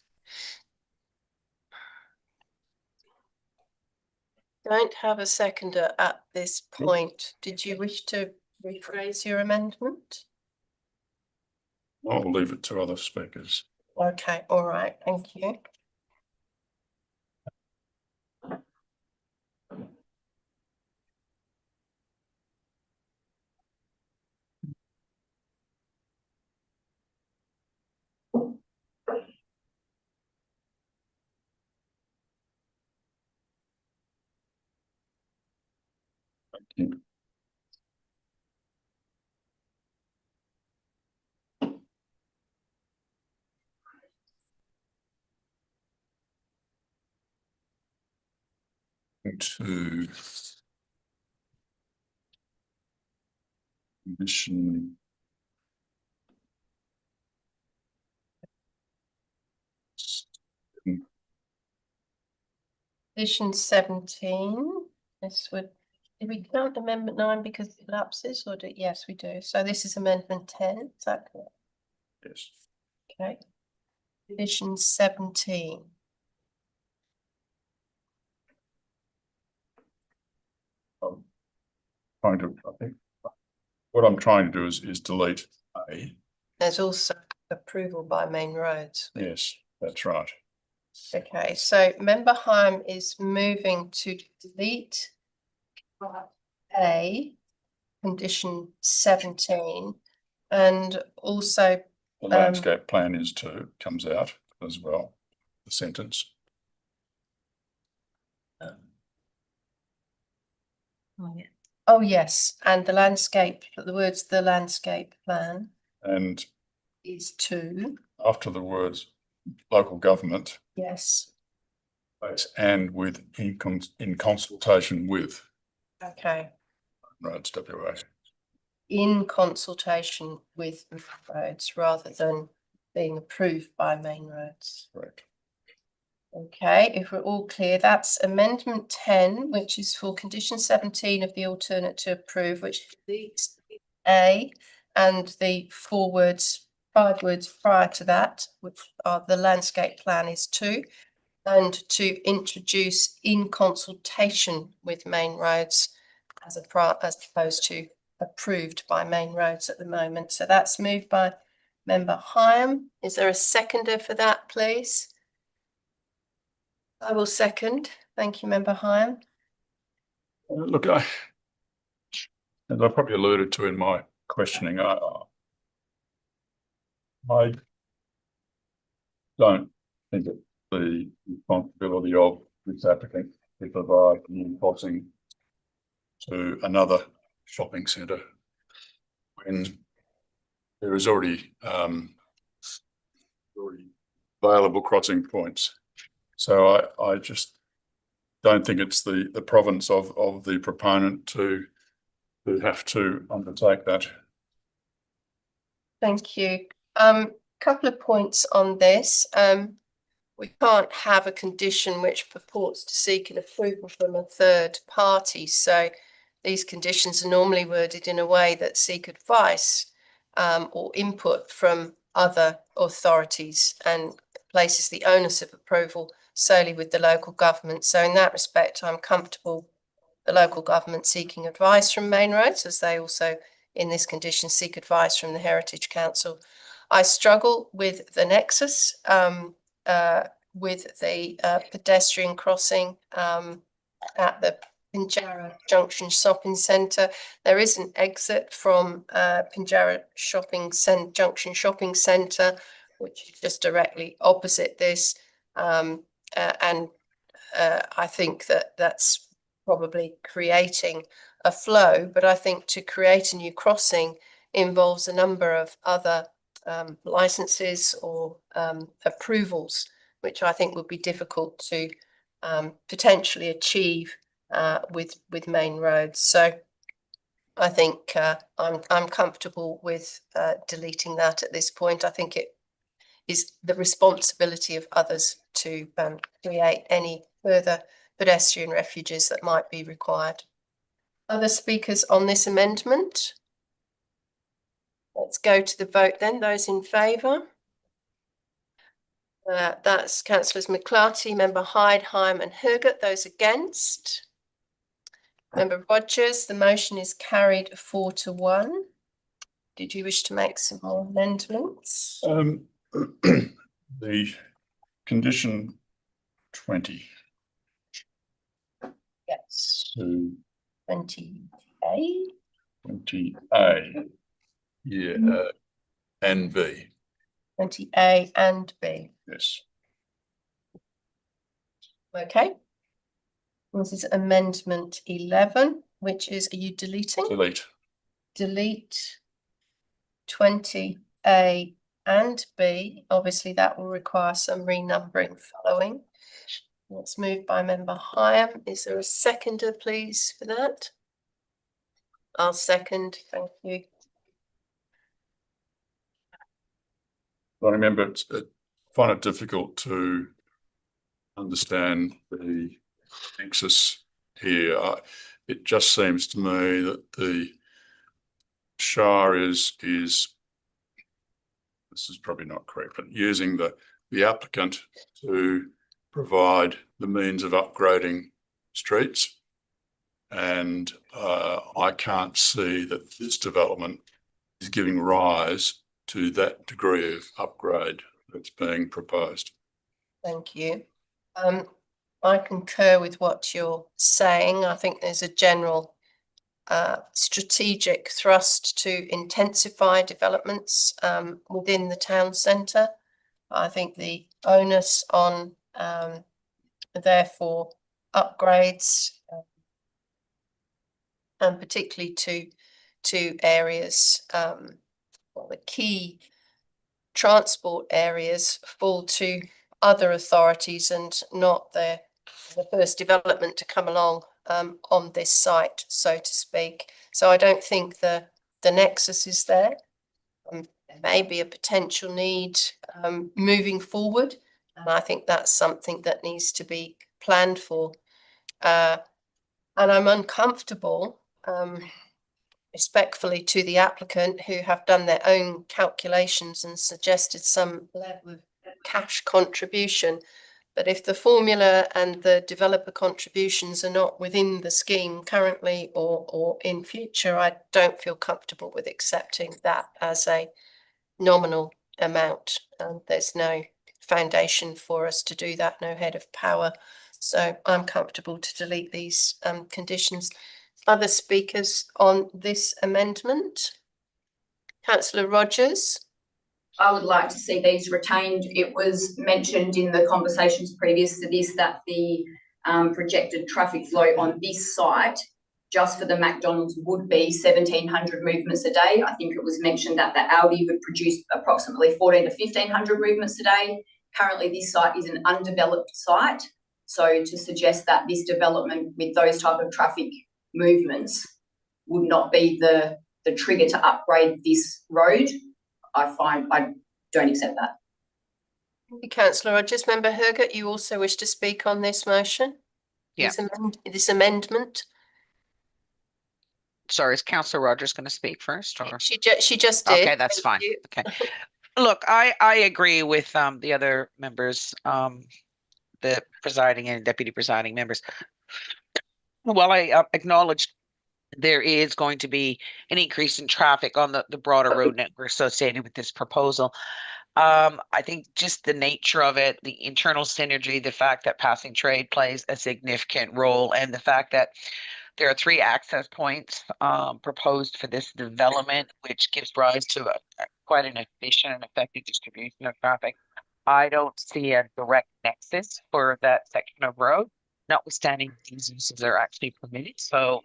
Don't have a seconder at this point. Did you wish to rephrase your amendment? I'll leave it to other speakers. Okay, all right, thank you. Thank you. To condition Condition 17, this would, did we count amendment 9 because it lapses or do, yes, we do. So this is amendment 10, is that correct? yes. Okay. Condition 17. I think what I'm trying to do is delete A. There's also approval by main roads. Yes, that's right. Okay, so member Hyam is moving to delete A, condition 17, and also The landscape plan is to, comes out as well, the sentence. oh yes, and the landscape, the words the landscape plan And is to, after the words local government, yes, and with in consultation with okay, roads WA. in consultation with roads rather than being approved by main roads. Correct. Okay, if we're all clear, that's amendment 10, which is for condition 17 of the alternate to approve, which deletes A and the 5 words prior to that, which are the landscape plan is to, and to introduce in consultation with main roads as opposed to approved by main roads at the moment. So that's moved by member Hyam. Is there a seconder for that, please? I will second. Thank you, member Hyam. Look, as I probably alluded to in my questioning, I don't think it's the responsibility of this applicant to provide new crossing to another shopping centre when there is already available crossing points. So I just don't think it's the province of the proponent to have to undertake that. Thank you. Couple of points on this. We can't have a condition which purports to seek an approval from a third party. So these conditions are normally worded in a way that seek advice or input from other authorities and places the onus of approval solely with the local government. So in that respect, I'm comfortable the local government seeking advice from main roads, as they also in this condition seek advice from the Heritage Council. I struggle with the nexus with the pedestrian crossing at the Pinjarra Junction Shopping Centre. There is an exit from Pinjarra Junction Shopping Centre, which is just directly opposite this. And I think that that's probably creating a flow, but I think to create a new crossing involves a number of other licenses or approvals, which I think would be difficult to potentially achieve with main roads. So I think I'm comfortable with deleting that at this point. I think it is the responsibility of others to create any further pedestrian refuges that might be required. Other speakers on this amendment? Let's go to the vote then. Those in favour? That's councillors McClarty, Member Hyde, Heim and Hergot. Those against? Member Rogers, the motion is carried 4-1. Did you wish to make some more amendments? The condition 20 Yes. to 20A. 20A, yeah, and B, 20A and B. yes. Okay. This is amendment 11, which is, are you deleting? Delete. Delete 20A and B. Obviously, that will require some renumbering following. Let's move by Member Hyam. Is there a seconder, please, for that? I'll second. Thank you. I remember I find it difficult to understand the nexus here. It just seems to me that the Shire is this is probably not correct, but using the applicant to provide the means of upgrading streets. And I can't see that this development is giving rise to that degree of upgrade that's being proposed. Thank you. I concur with what you're saying. I think there's a general strategic thrust to intensify developments within the town centre. I think the onus on therefore upgrades and particularly to areas, the key transport areas fall to other authorities and not the first development to come along on this site, so to speak. So I don't think the nexus is there. There may be a potential need moving forward, and I think that's something that needs to be planned for. And I'm uncomfortable, respectfully to the applicant, who have done their own calculations and suggested some level of cash contribution. But if the formula and the developer contributions are not within the scheme currently or in future, I don't feel comfortable with accepting that as a nominal amount. There's no foundation for us to do that, no head of power. So I'm comfortable to delete these conditions. Other speakers on this amendment? Councillor Rogers. I would like to see these retained. It was mentioned in the conversations previous to this that the projected traffic flow on this site just for the McDonald's would be 1,700 movements a day. I think it was mentioned that the Audi would produce approximately 1,400 to 1,500 movements a day. Currently, this site is an undeveloped site. So to suggest that this development with those type of traffic movements would not be the trigger to upgrade this road, I don't accept that. Thank you, Councillor Rogers. Member Hergot, you also wish to speak on this motion? Yeah. This amendment? Sorry, is Councillor Rogers going to speak first, or? She just did. Okay, that's fine. Thank you. Okay. Look, I agree with the other members, the presiding and deputy presiding members. While I acknowledge there is going to be an increase in traffic on the broader road network associated with this proposal, I think just the nature of it, the internal synergy, the fact that passing trade plays a significant role, and the fact that there are 3 access points proposed for this development, which gives rise to quite an efficient and effective distribution of traffic. I don't see a direct nexus for that section of road, notwithstanding these uses are actually permitted. So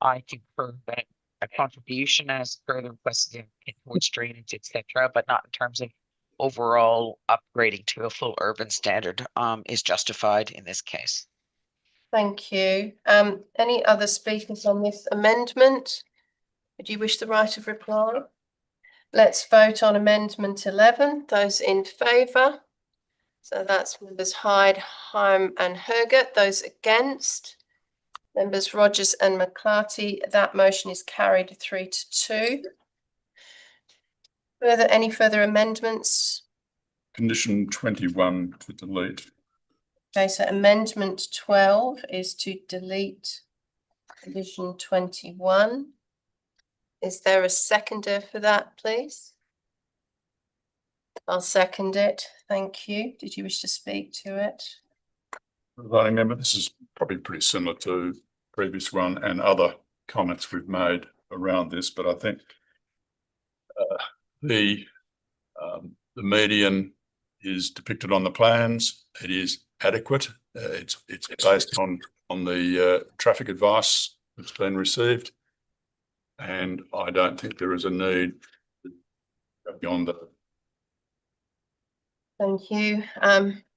I concur that a contribution as further requested towards drainage, etc., but not in terms of overall upgrading to a full urban standard is justified in this case. Thank you. Any other speakers on this amendment? Would you wish the right of reply? Let's vote on amendment 11. Those in favour? So that's members Hyde, Hyam and Hergert. Those against? Members Rogers and McClarty. That motion is carried 3-2. Any further amendments? Condition 21 to delete. Okay, so amendment 12 is to delete condition 21. Is there a seconder for that, please? I'll second it. Thank you. Did you wish to speak to it? Voting member, this is probably pretty similar to previous one and other comments we've made around this, but I think the median is depicted on the plans. It is adequate. It's based on the traffic advice that's been received, and I don't think there is a need beyond that. Thank you.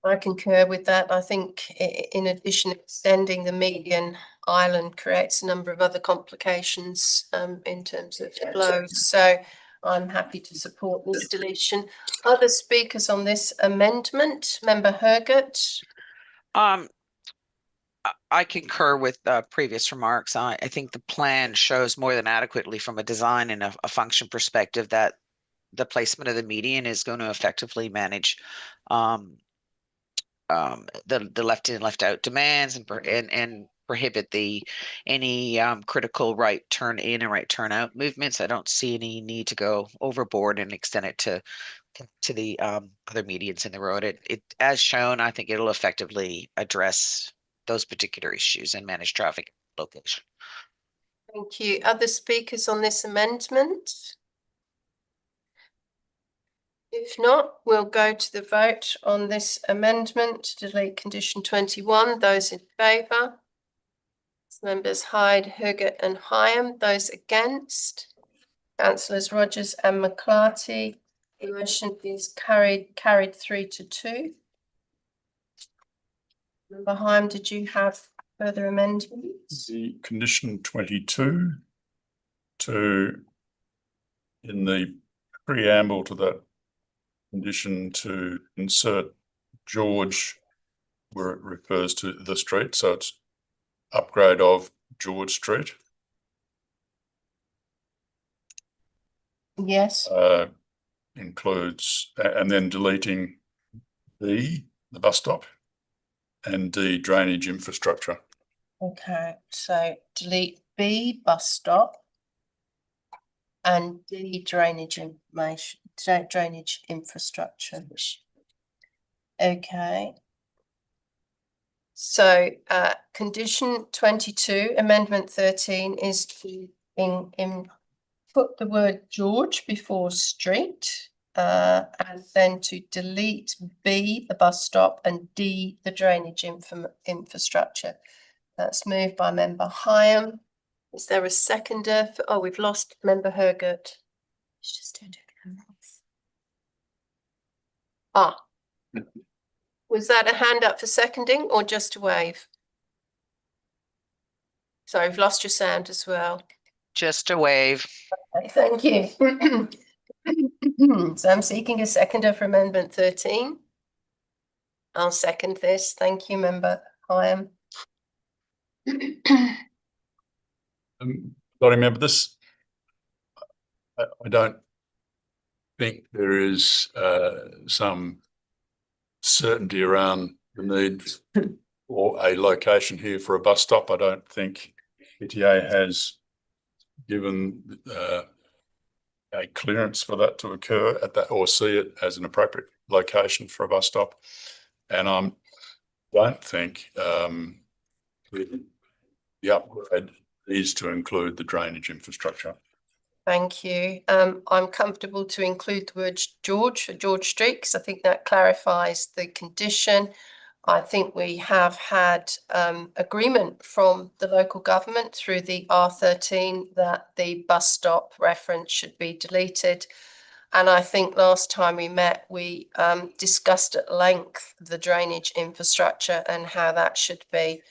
I concur with that. I think in addition, extending the median island creates a number of other complications in terms of flows. So I'm happy to support this deletion. Other speakers on this amendment? Member Hergert? I concur with previous remarks. I think the plan shows more than adequately from a design and a function perspective that the placement of the median is going to effectively manage the left in, left out demands and prohibit any critical right turn in and right turn out movements. I don't see any need to go overboard and extend it to the other medians in the road. It as shown, I think it'll effectively address those particular issues and manage traffic location. Thank you. Other speakers on this amendment? If not, we'll go to the vote on this amendment to delete condition 21. Those in favour? Members Hyde, Hergert and Hyam. Those against? Councillors Rogers and McClarty. The motion is carried 3-2. Member Hyam, did you have further amendments? The condition 22 in the preamble to that condition to insert George where it refers to the street, so it's upgrade of George Street. Yes. Includes, and then deleting B, the bus stop, and D, drainage infrastructure. Okay, so delete B, bus stop, and D, drainage information, drainage infrastructure. Okay. So condition 22, amendment 13 is to put the word George before street, and then to delete B, the bus stop, and D, the drainage infrastructure. That's moved by member Hyam. Is there a seconder? Oh, we've lost member Hergert. She's just turned her camera off. Was that a hand up for seconding or just a wave? Sorry, we've lost your sound as well. Just a wave. Okay, thank you. So I'm seeking a seconder for amendment 13. I'll second this. Thank you, member Hyam. Voting member, this, I don't think there is some certainty around the need for a location here for a bus stop. I don't think ETA has given a clearance for that to occur at that, or see it as an appropriate location for a bus stop. And I don't think the upgrade needs to include the drainage infrastructure. Thank you. I'm comfortable to include the word George for George Street because I think that clarifies the condition. I think we have had agreement from the local government through the R13 that the bus stop reference should be deleted. And I think last time we met, we discussed at length the drainage infrastructure and how that should be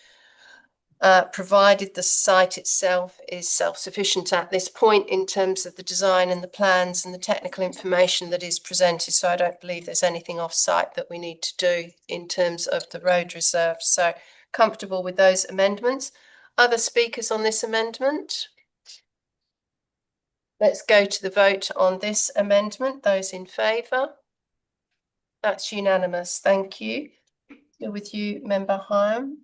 provided the site itself is self-sufficient at this point in terms of the design and the plans and the technical information that is presented. So I don't believe there's anything off-site that we need to do in terms of the road reserve. So comfortable with those amendments. Other speakers on this amendment? Let's go to the vote on this amendment. Those in favour? That's unanimous. Thank you. Still with you, Member Hyam.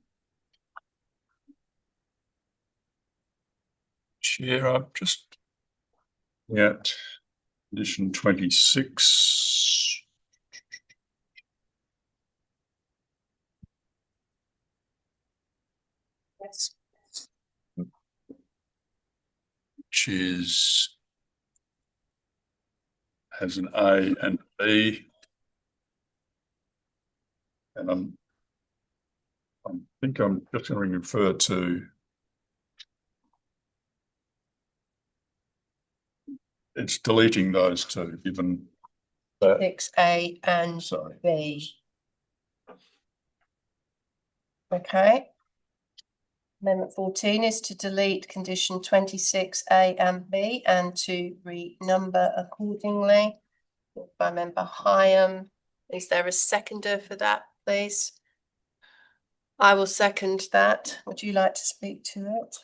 Chair, I'm just looking at condition 26. Yes. Which has an A and B. And I think I'm just going to refer to it's deleting those two, given that 6A and sorry. B. Okay. Amendment 14 is to delete condition 26A and B and to renumber accordingly. By Member Hyam. Is there a seconder for that, please? I will second that. Would you like to speak to it?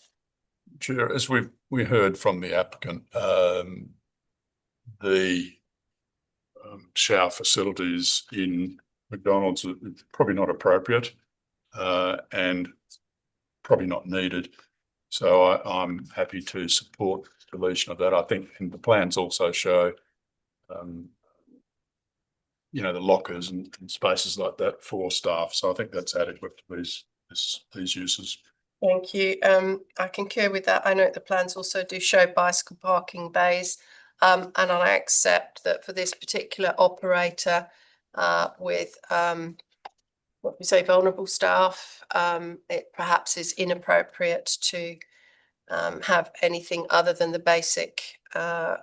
Chair, as we heard from the applicant, the shower facilities in McDonald's are probably not appropriate and probably not needed. So I'm happy to support deletion of that. I think and the plans also show you know, the lockers and spaces like that for staff. So I think that's adequate for these uses. Thank you. I concur with that. I know the plans also do show bicycle parking bays. And I accept that for this particular operator with what we say vulnerable staff, it perhaps is inappropriate to have anything other than the basic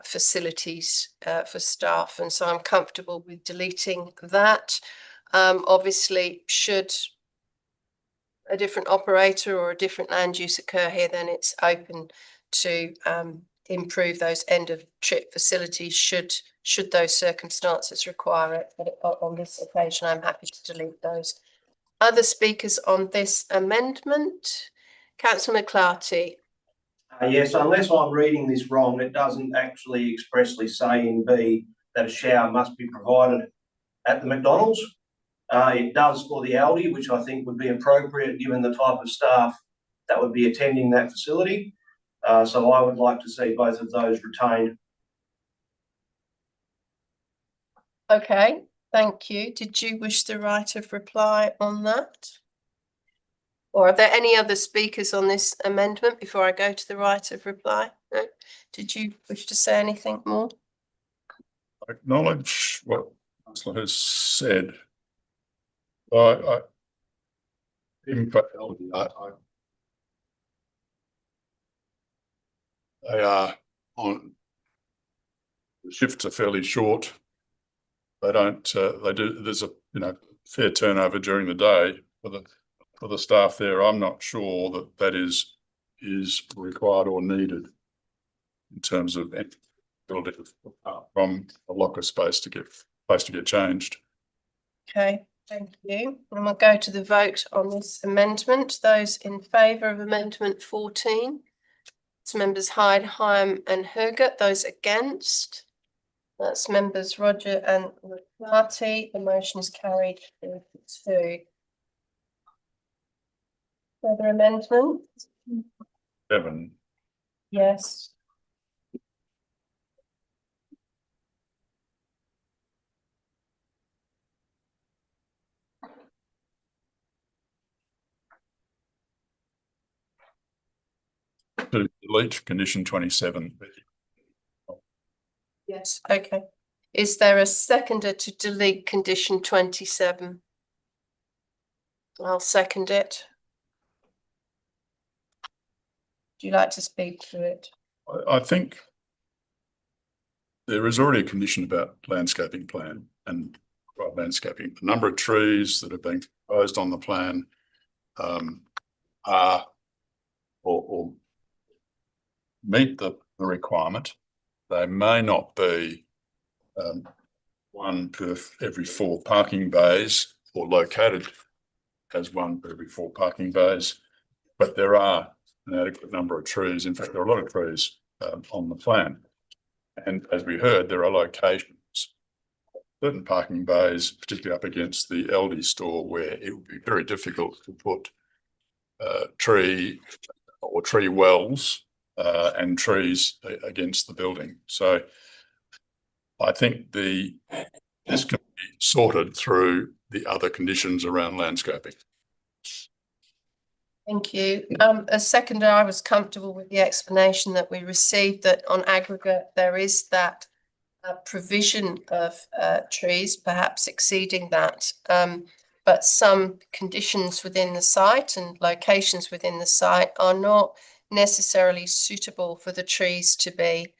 facilities for staff. And so I'm comfortable with deleting that. Obviously, should a different operator or a different land use occur here, then it's open to improve those end of trip facilities should those circumstances require it. But on this occasion, I'm happy to delete those. Other speakers on this amendment? Councillor McClarty. Yes, unless I'm reading this wrong, it doesn't actually expressly say in B that a shower must be provided at the McDonald's. It does for the Aldi, which I think would be appropriate given the type of staff that would be attending that facility. So I would like to see both of those retained. Okay, thank you. Did you wish the right of reply on that? Or are there any other speakers on this amendment before I go to the right of reply? No? Did you wish to say anything more? I acknowledge what Councillor has said. Even for LD, they are on the shifts are fairly short. They don't. They do. There's a fair turnover during the day for the staff there. I'm not sure that is required or needed in terms of ability from a locker space to get changed. Okay, thank you. And we'll go to the vote on this amendment. Those in favour of amendment 14. It's members Hyde, Hyam and Herget. Those against? That's members Roger and McClarty. The motion is carried 2. Further amendment? 7. Yes. To delete condition 27. Yes, okay. Is there a seconder to delete condition 27? I'll second it. Would you like to speak to it? I think there is already a condition about landscaping plan and landscaping. The number of trees that are being proposed on the plan are or meet the requirement. They may not be one per every 4 parking bays or located as one per every 4 parking bays, but there are an adequate number of trees. In fact, there are a lot of trees on the plan. And as we heard, there are locations, certain parking bays, particularly up against the Aldi store, where it would be very difficult to put tree or tree wells and trees against the building. So I think this can be sorted through the other conditions around landscaping. Thank you. As seconder, I was comfortable with the explanation that we received, that on aggregate there is that provision of trees, perhaps exceeding that, but some conditions within the site and locations within the site are not necessarily suitable for the trees to be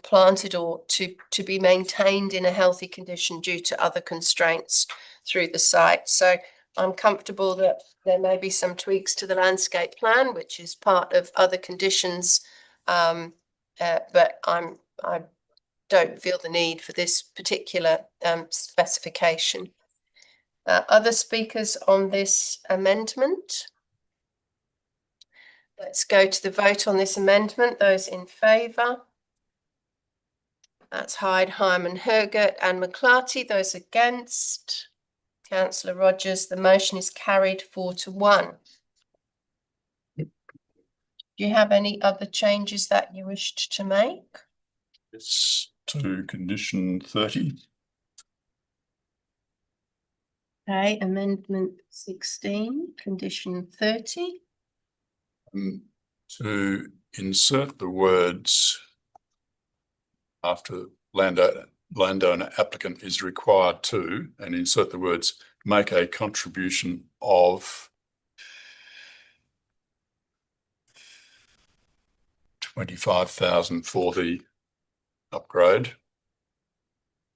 planted or to be maintained in a healthy condition due to other constraints through the site. So I'm comfortable that there may be some tweaks to the landscape plan, which is part of other conditions, but I don't feel the need for this particular specification. Other speakers on this amendment? Let's go to the vote on this amendment. Those in favour? That's Hyde, Hyman, Hergert and McClarty. Those against? Councillor Rogers. The motion is carried 4-1. Do you have any other changes that you wished to make? It's to condition 30. Okay, amendment 16, condition 30. To insert the words after landowner applicant is required to, and insert the words make a contribution of 25,000 for the upgrade,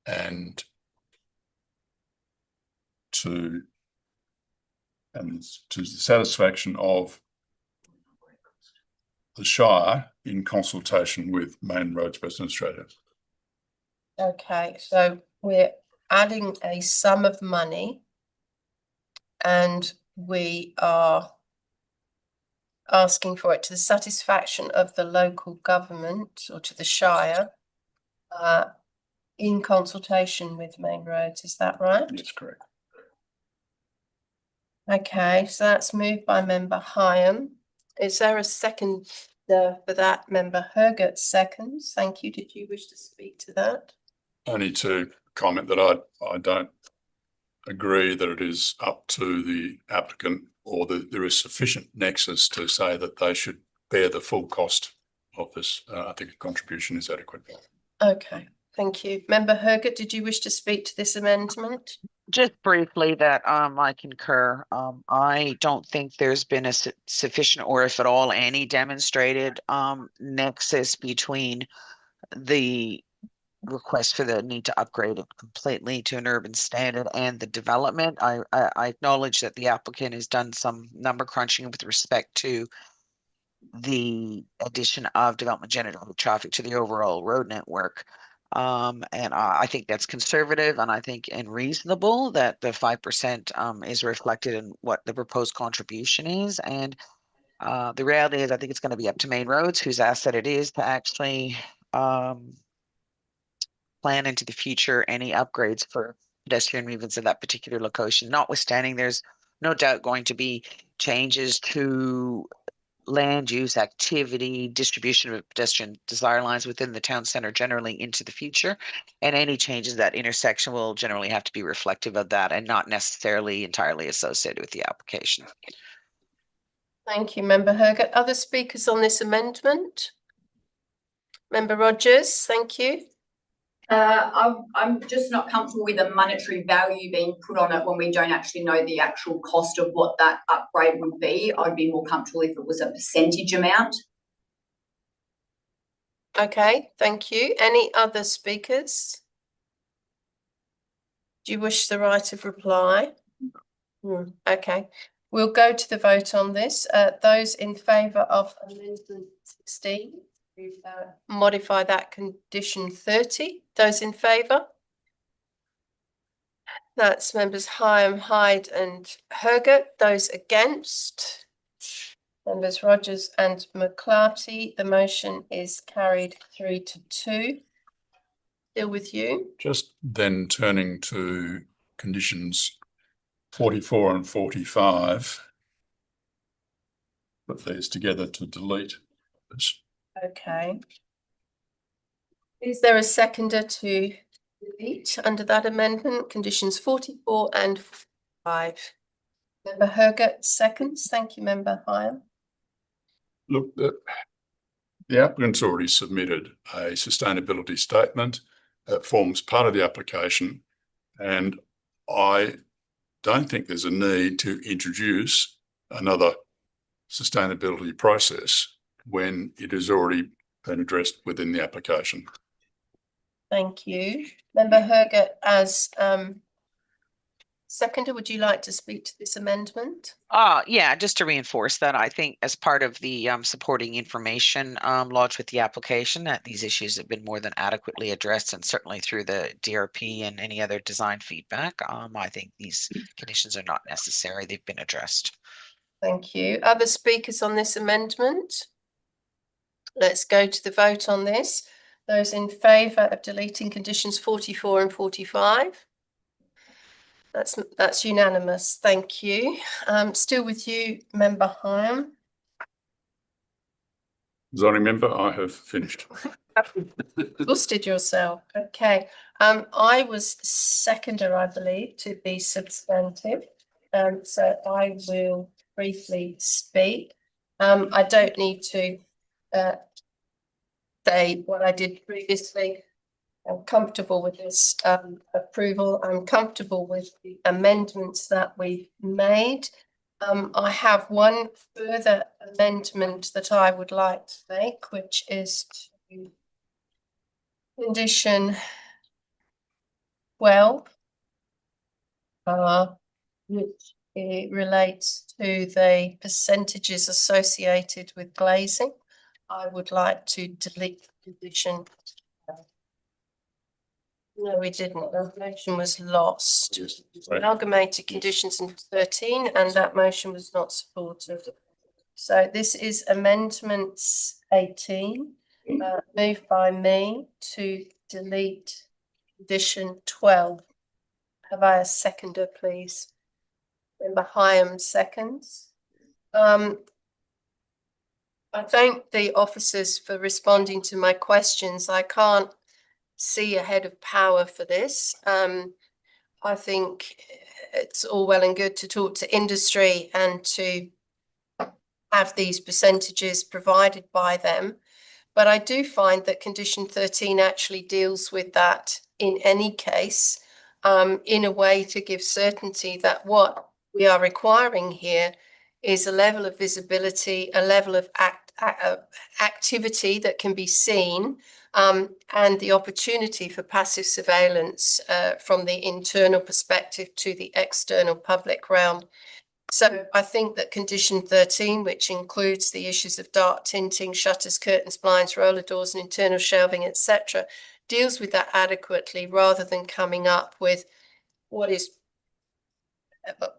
and to the satisfaction of the Shire in consultation with Main Roads Western Australia. Okay, so we're adding a sum of money and we are asking for it to the satisfaction of the local government or to the Shire in consultation with Main Roads. Is that right? That's correct. Okay, so that's moved by Member Hyam. Is there a second for that? Member Hergert seconds. Thank you. Did you wish to speak to that? Only to comment that I don't agree that it is up to the applicant or that there is sufficient nexus to say that they should bear the full cost of this. I think a contribution is adequate. Okay, thank you. Member Hergert, did you wish to speak to this amendment? Just briefly that I concur. I don't think there's been a sufficient, or if at all any, demonstrated nexus between the request for the need to upgrade it completely to an urban standard and the development. I acknowledge that the applicant has done some number crunching with respect to the addition of development generated traffic to the overall road network. And I think that's conservative, and I think and reasonable that the 5% is reflected in what the proposed contribution is. And the reality is, I think it's going to be up to Main Roads, whose asset it is, to actually plan into the future any upgrades for pedestrian movements in that particular location. Notwithstanding, there's no doubt going to be changes to land use, activity, distribution of pedestrian desire lines within the town center generally into the future. And any changes that intersection will generally have to be reflective of that and not necessarily entirely associated with the application. Thank you, Member Hergert. Other speakers on this amendment? Member Rogers, thank you. I'm just not comfortable with a monetary value being put on it when we don't actually know the actual cost of what that upgrade would be. I'd be more comfortable if it was a percentage amount. Okay, thank you. Any other speakers? Do you wish the right of reply? Okay. We'll go to the vote on this. Those in favour of amendment 16, modify that condition 30. Those in favour? That's members Hyam, Hyde and Hergert. Those against? Members Rogers and McClarty. The motion is carried 3-2. Still with you. Just then turning to conditions 44 and 45. Put these together to delete this. Okay. Is there a seconder to delete under that amendment, conditions 44 and 45? Member Hergert seconds. Thank you, Member Hyam. Look, the applicant's already submitted a sustainability statement that forms part of the application, and I don't think there's a need to introduce another sustainability process when it has already been addressed within the application. Thank you. Member Hergert, as seconder, would you like to speak to this amendment? Yeah, just to reinforce that, I think as part of the supporting information lodged with the application, that these issues have been more than adequately addressed, and certainly through the DRP and any other design feedback. I think these conditions are not necessary. They've been addressed. Thank you. Other speakers on this amendment? Let's go to the vote on this. Those in favour of deleting conditions 44 and 45? That's unanimous. Thank you. Still with you, Member Hyam. Zoning member, I have finished. Busted yourself. Okay. I was seconder, I believe, to be substantive. So I will briefly speak. I don't need to say what I did previously. I'm comfortable with this approval. I'm comfortable with the amendments that we've made. I have one further amendment that I would like to make, which is to condition 12, which relates to the percentages associated with glazing. I would like to delete condition. No, we didn't. The motion was lost. Yes, Amalgamated conditions in 13, and that motion was not supported. So this is amendments 18, moved by me to delete condition 12. Have I a seconder, please? Member Hyam seconds. I thank the officers for responding to my questions. I can't see a head of power for this. I think it's all well and good to talk to industry and to have these percentages provided by them. But I do find that condition 13 actually deals with that in any case, in a way to give certainty that what we are requiring here is a level of visibility, a level of activity that can be seen, and the opportunity for passive surveillance from the internal perspective to the external public realm. So I think that condition 13, which includes the issues of dark tinting, shutters, curtains, blinds, roller doors and internal shelving, etc., deals with that adequately, rather than coming up with what is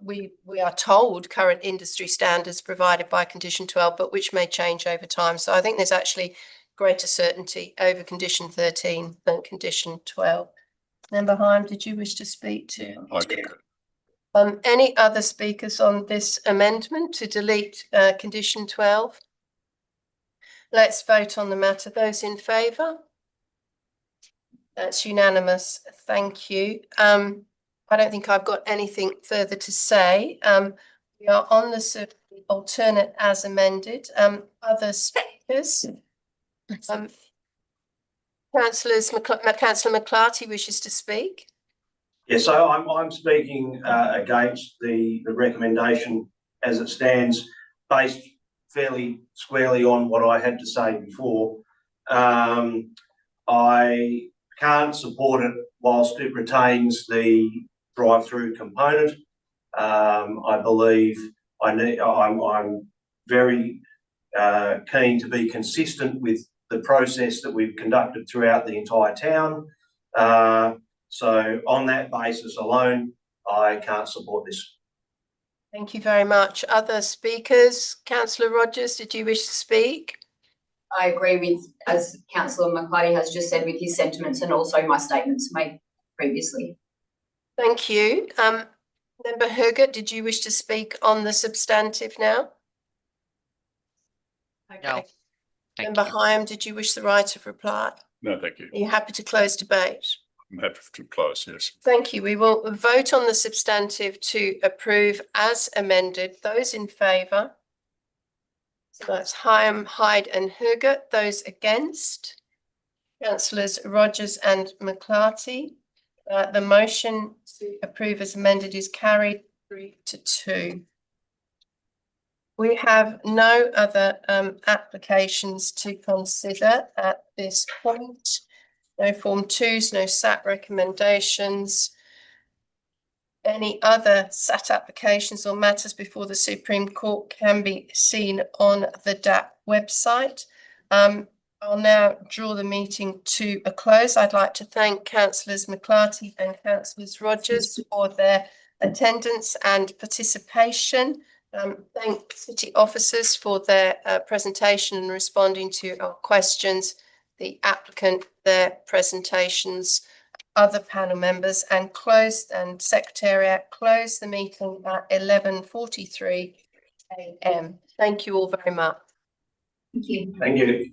we are told current industry standards provided by condition 12, but which may change over time. So I think there's actually greater certainty over condition 13 than condition 12. Member Hyam, did you wish to speak to? I concur. Any other speakers on this amendment to delete condition 12? Let's vote on the matter. Those in favour? That's unanimous. Thank you. I don't think I've got anything further to say. We are on the alternate as amended. Other speakers? Councillor McClarty wishes to speak. Yeah, so I'm speaking against the recommendation as it stands, based fairly squarely on what I had to say before. I can't support it whilst it retains the drive-through component. I believe I'm very keen to be consistent with the process that we've conducted throughout the entire town. So on that basis alone, I can't support this. Thank you very much. Other speakers? Councillor Rogers, did you wish to speak? I agree with, as councillor McClarty has just said, with his sentiments and also my statements made previously. Thank you. Member Hergert, did you wish to speak on the substantive now? No. Okay. Thank Member you. Hyam, did you wish the right of reply? No, thank you. Are you happy to close debate? I'm happy to close, yes. Thank you. We will vote on the substantive to approve as amended. Those in favour? So that's Hyam, Hyde and Hergert. Those against? Councillors Rogers and McClarty. The motion to approve as amended is carried 3-2. We have no other applications to consider at this point. No Form 2s, no SAT recommendations. Any other SAT applications or matters before the Supreme Court can be seen on the DAP website. I'll now draw the meeting to a close. I'd like to thank Councillors McClarty and Councillors Rogers for their attendance and participation. Thank city officers for their presentation and responding to our questions, the applicant, their presentations, other panel members, and Secretariat close the meeting at 11:43 a.m. Thank you all very much. Thank you. Thank you.